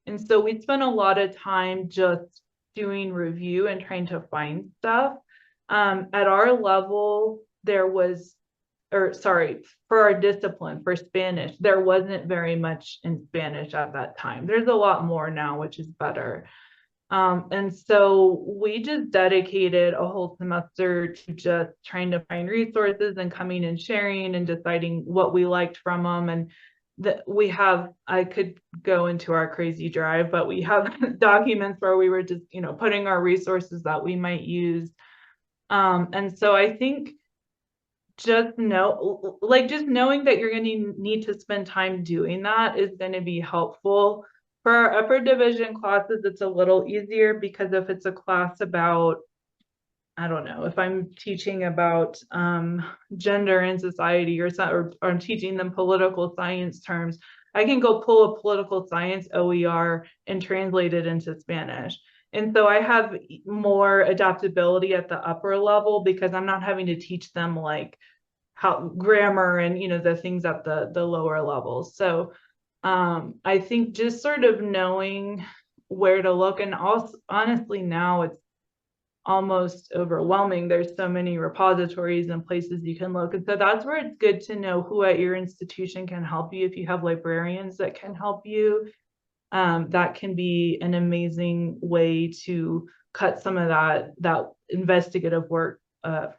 And so we spent a lot of time just doing review and trying to find stuff. At our level, there was for our discipline for Spanish, there wasn't very much in Spanish at that time. There's a lot more now, which is better. And so we just dedicated a whole semester to just trying to find resources and coming and sharing and deciding what we liked from them. And that I could go into our crazy drive, but we have documents where we were just, putting our resources that we might use. And so I think just knowing that you're going to need to spend time doing that is going to be helpful. For our upper division classes, it's a little easier because if it's a class about, I don't know, if I'm teaching about gender in society or I'm teaching them political science terms, I can go pull a political science OER and translate it into Spanish. And so I have more adaptability at the upper level because I'm not having to teach them like how grammar and, the things at the lower levels. So I think just sort of knowing where to look, and also honestly now it's almost overwhelming. There's so many repositories and places you can look. And so that's where it's good to know who at your institution can help you. If you have librarians that can help you, that can be an amazing way to cut some of that investigative work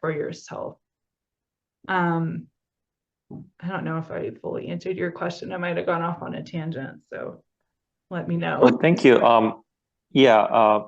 for yourself. I don't know if I fully answered your question. I might have gone off on a tangent, so let me know. Well, thank you.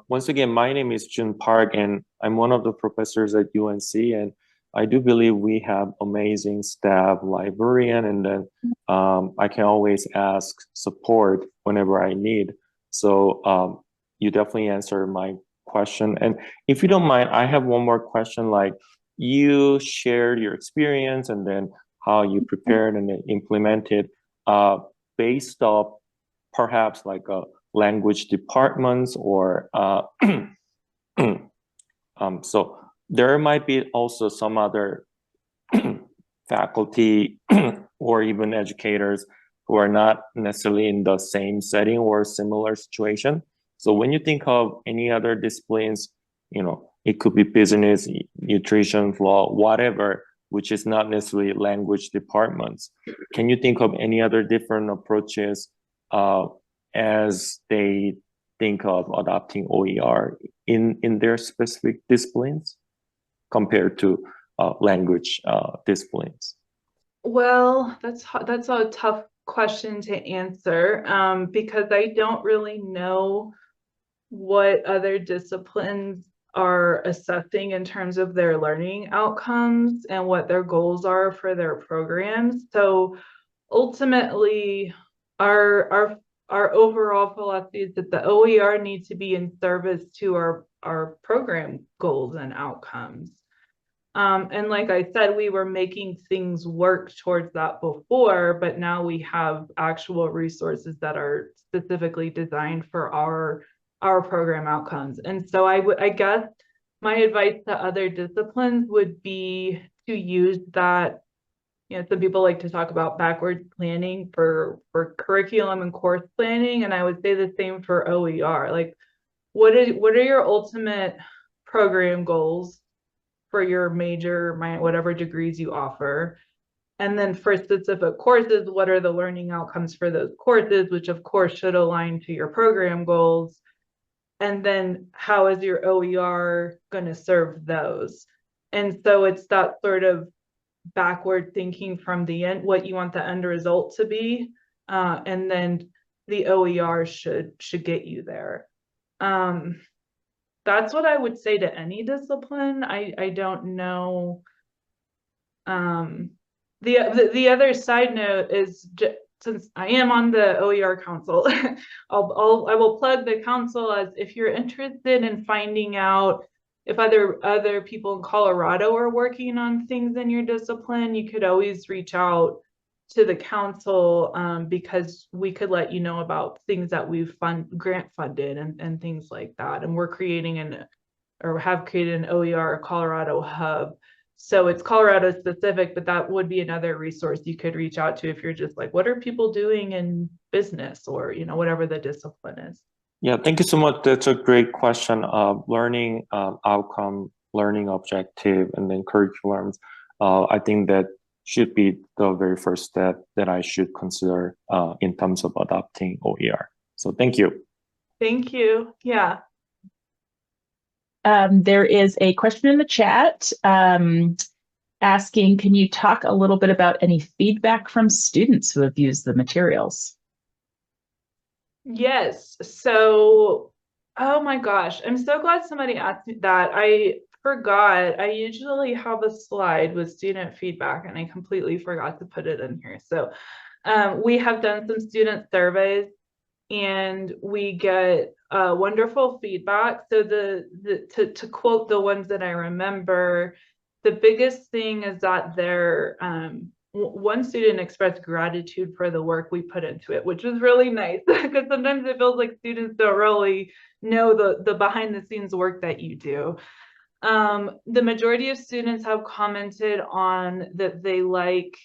Once again, my name is Jun Park, and I'm one of the professors at UNC, and I do believe we have amazing staff, librarian, and then I can always ask support whenever I need. So you definitely answered my question. And if you don't mind, I have one more question. Like, you shared your experience and then how you prepared and then implemented based off perhaps like language departments or so there might be also some other faculty or even educators who are not necessarily in the same setting or similar situation. So when you think of any other disciplines, it could be business, nutrition, law, whatever, which is not necessarily language departments. Can you think of any other different approaches as they think of adopting OER in their specific disciplines compared to language disciplines? Well, that's a tough question to answer because I don't really know what other disciplines are assessing in terms of their learning outcomes and what their goals are for their programs. So ultimately, our overall philosophy is that the OER needs to be in service to our program goals and outcomes. And like I said, we were making things work towards that before, but now we have actual resources that are specifically designed for our program outcomes. And so I guess my advice to other disciplines would be to use that. Some people like to talk about backward planning for curriculum and course planning, and I would say the same for OER. Like, what are your ultimate program goals for your major, whatever degrees you offer? And then for specific courses, what are the learning outcomes for those courses, which of course should align to your program goals? And then how is your OER going to serve those? And so it's that sort of backward thinking from the end, what you want the end result to be, and then the OER should get you there. That's what I would say to any discipline. I don't know. The other side note is, since I am on the OER council, I will plug the council as if you're interested in finding out if other people in Colorado are working on things in your discipline. You could always reach out to the council because we could let you know about things that we've grant funded and things like that. And we're creating have created an OER Colorado hub. So it's Colorado specific, but that would be another resource you could reach out to if you're just like, what are people doing in business or, whatever the discipline is. Yeah, thank you so much. That's a great question. Learning outcome, learning objective, and then curriculums. I think that should be the very first step that I should consider in terms of adopting OER. So thank you. Thank you. Yeah. There is a question in the chat asking, can you talk a little bit about any feedback from students who have used the materials? Yes. So, oh my gosh, I'm so glad somebody asked me that. I forgot. I usually have a slide with student feedback and I completely forgot to put it in here. So we have done some student surveys and we get wonderful feedback. So to quote the ones that I remember, the biggest thing is that one student expressed gratitude for the work we put into it, which was really nice because sometimes it feels like students don't really know the behind the scenes work that you do. The majority of students have commented on that they like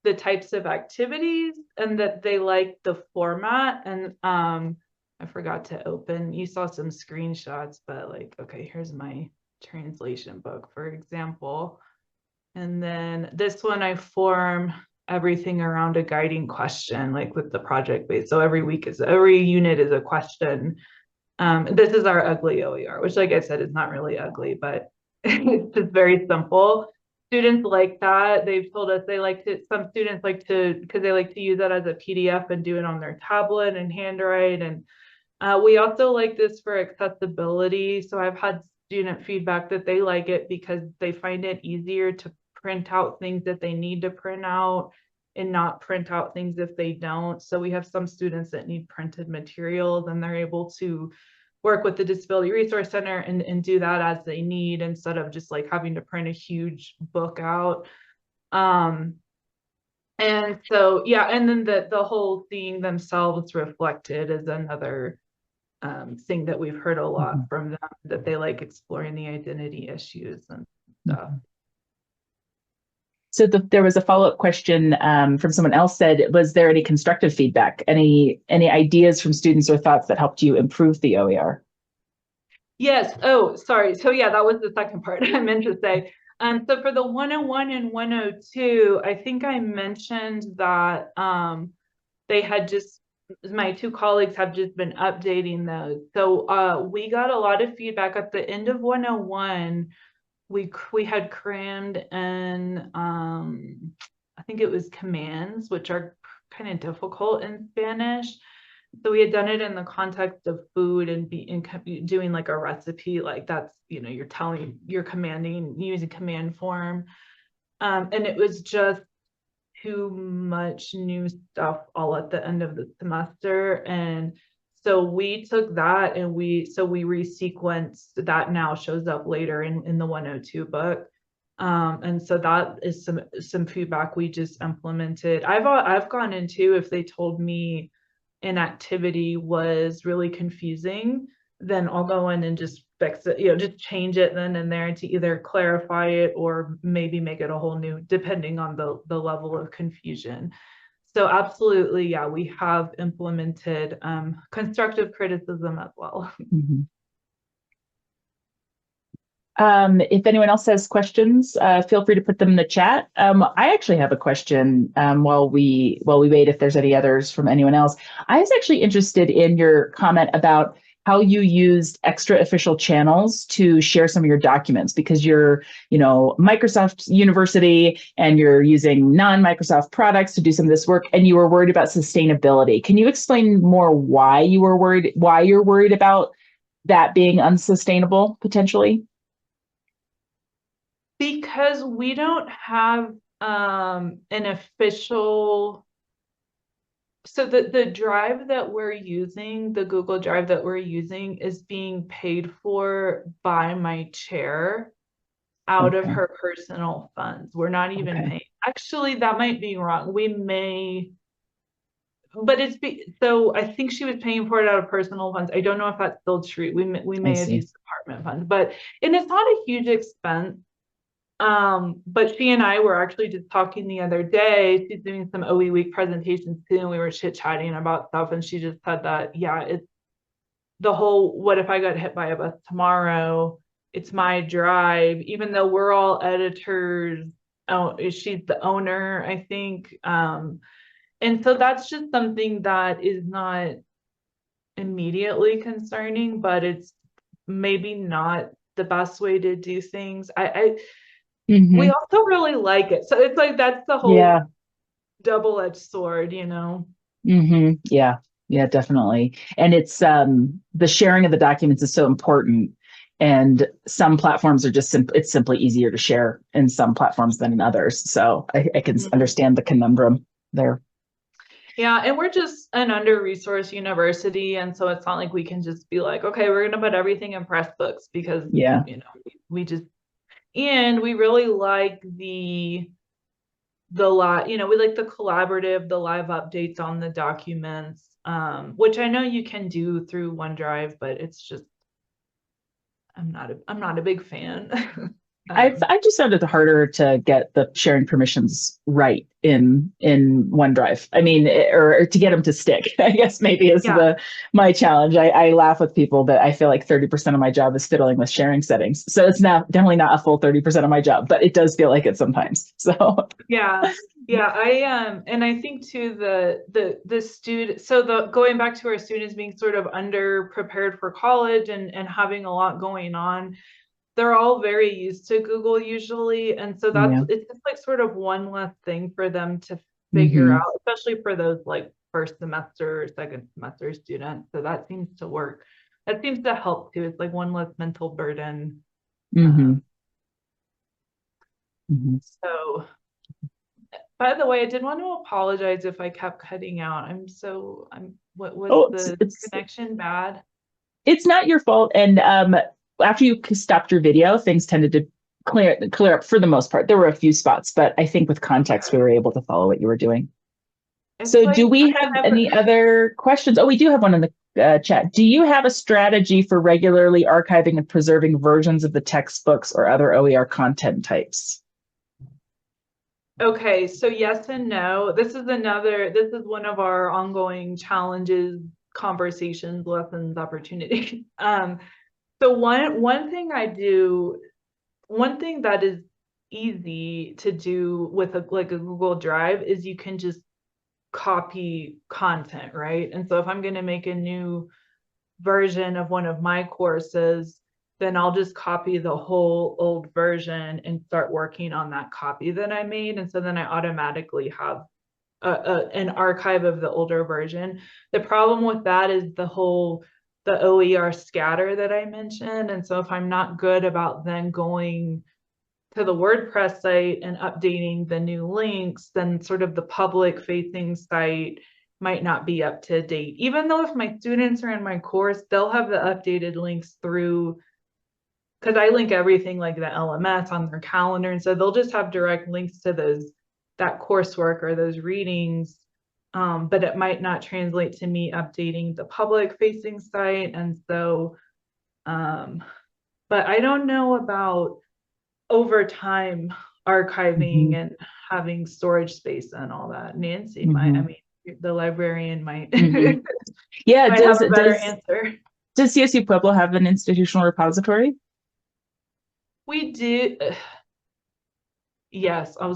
the types of activities and that they like the format. And I forgot to open, you saw some screenshots, but like, okay, here's my translation book, for example. And then this one, I form everything around a guiding question, like with the project base. So every unit is a question. This is our ugly OER, which, like I said, is not really ugly, but it's just very simple. Students like that. They've told us they like to, some students like to, because they like to use that as a PDF and do it on their tablet and handwrite. And we also like this for accessibility. So I've had student feedback that they like it because they find it easier to print out things that they need to print out and not print out things if they don't. So we have some students that need printed materials and they're able to work with the Disability Resource Center and do that as they need instead of just like having to print a huge book out. And so, yeah, and then the whole seeing themselves reflected is another thing that we've heard a lot from them, that they like exploring the identity issues and stuff. So there was a follow-up question from someone else said, was there any constructive feedback? Any ideas from students or thoughts that helped you improve the OER? Yes. Oh, sorry. So yeah, that was the second part I meant to say. So for the 101 and 102, I think I mentioned that they had just, my two colleagues have just been updating those. So we got a lot of feedback at the end of 101. We had crammed in I think it was commands, which are kind of difficult in Spanish. So we had done it in the context of food and doing like a recipe, like that's, you're commanding, using command form. And it was just too much new stuff all at the end of the semester. And so we took that and we resequenced that, now shows up later in the 102 book. And so that is some feedback we just implemented. I've gone into, if they told me an activity was really confusing, then I'll go in and just fix it, just change it then and there to either clarify it or maybe make it a whole new, depending on the level of confusion. So absolutely, yeah, we have implemented constructive criticism as well. If anyone else has questions, feel free to put them in the chat. I actually have a question while we wait, if there's any others from anyone else. I was actually interested in your comment about how you used extra official channels to share some of your documents, because you're, Microsoft University and you're using non-Microsoft products to do some of this work, and you were worried about sustainability. Can you explain more why you're worried about that being unsustainable potentially? Because we don't have an official, so the drive that we're using, the Google Drive that we're using, is being paid for by my chair out of her personal funds. We're not even paying. Actually, that might be wrong. We may, but so I think she was paying for it out of personal funds. I don't know if that's still true. We may have used department funds, and it's not a huge expense. But she and I were actually just talking the other day. She's doing some OE week presentations too, and we were chit-chatting about stuff, and she just said that, yeah, it's the whole, what if I got hit by a bus tomorrow? It's my drive, even though we're all editors she's the owner, I think. And so that's just something that is not immediately concerning, but it's maybe not the best way to do things. We also really like it. So it's like that's the whole double-edged sword, you know? Yeah. Yeah, definitely. And it's the sharing of the documents is so important. And some platforms are just it's simply easier to share in some platforms than in others. So I can understand the conundrum there. Yeah, and we're just an under-resourced university, and so it's not like we can just be like, okay, we're gonna put everything in Pressbooks because you know we just, and we really like we like the collaborative, the live updates on the documents, which I know you can do through OneDrive, but it's just I'm not a big fan. I just found it harder to get the sharing permissions right in OneDrive. I mean, or to get them to stick, I guess maybe is my challenge. I laugh with people that I feel like 30% of my job is fiddling with sharing settings. So it's definitely not a full 30% of my job, but it does feel like it sometimes. So yeah. And I think too the student, so going back to our students being sort of under prepared for college and having a lot going on, they're all very used to Google usually. And so it's just like sort of one less thing for them to figure out, especially for those like first semester or second semester students. So that seems to work. That seems to help too. It's like one less mental burden. So, by the way, I did want to apologize if I kept cutting out. What was the connection bad? It's not your fault. And after you stopped your video, things tended to clear up for the most part. There were a few spots, but I think with context, we were able to follow what you were doing. So do we have any other questions? Oh, we do have one in the chat. Do you have a strategy for regularly archiving and preserving versions of the textbooks or other OER content types? Okay, so yes and no. This is one of our ongoing challenges, conversations, lessons, opportunities. So one thing that is easy to do with a Google Drive is you can just copy content, right? And so if I'm going to make a new version of one of my courses, then I'll just copy the whole old version and start working on that copy that I made. And so then I automatically have an archive of the older version. The problem with that is the OER scatter that I mentioned. And so if I'm not good about then going to the WordPress site and updating the new links, then sort of the public facing site might not be up to date. Even though if my students are in my course, they'll have the updated links through, because I link everything like the LMS on their calendar. And so they'll just have direct links to that coursework or those readings. But it might not translate to me updating the public facing site. And so, but I don't know about over time archiving and having storage space and all that. Nancy the librarian might, yeah, might have a better answer. Does CSU Pueblo have an institutional repository? We do. Yes, I'll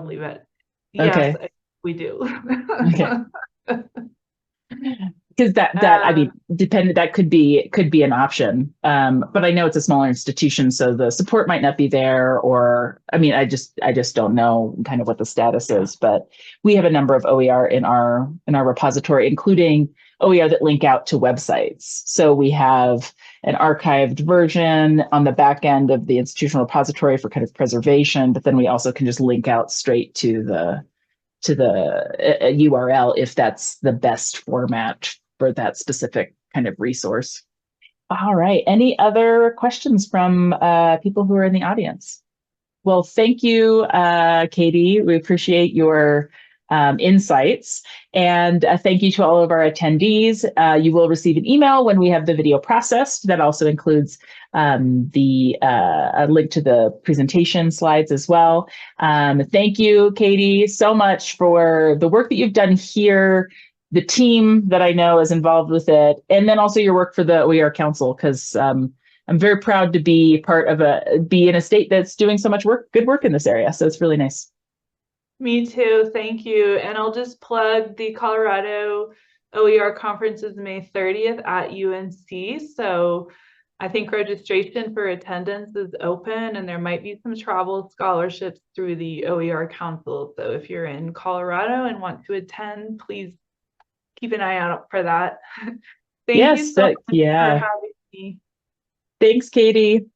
leave it. Yes, okay. We do. Okay. Because I mean, that could be an option. But I know it's a smaller institution, so the support might not be there, or I mean, I just don't know kind of what the status is. But we have a number of OER in our repository, including OER that link out to websites. So we have an archived version on the back end of the institutional repository for kind of preservation, but then we also can just link out straight to the URL if that's the best format for that specific kind of resource. All right. Any other questions from people who are in the audience? Well, thank you, Katie. We appreciate your insights. And thank you to all of our attendees. You will receive an email when we have the video processed. That also includes a link to the presentation slides as well. Thank you, Katie, so much for the work that you've done here, the team that I know is involved with it, and then also your work for the OER Council, because I'm very proud to be be in a state that's doing so much good work in this area. So it's really nice. Me too. Thank you. And I'll just plug the Colorado OER conference is May 30th at UNC. So I think registration for attendance is open, and there might be some travel scholarships through the OER Council. So if you're in Colorado and want to attend, please keep an eye out for that. Thank you so much for having me. Thanks, Katie.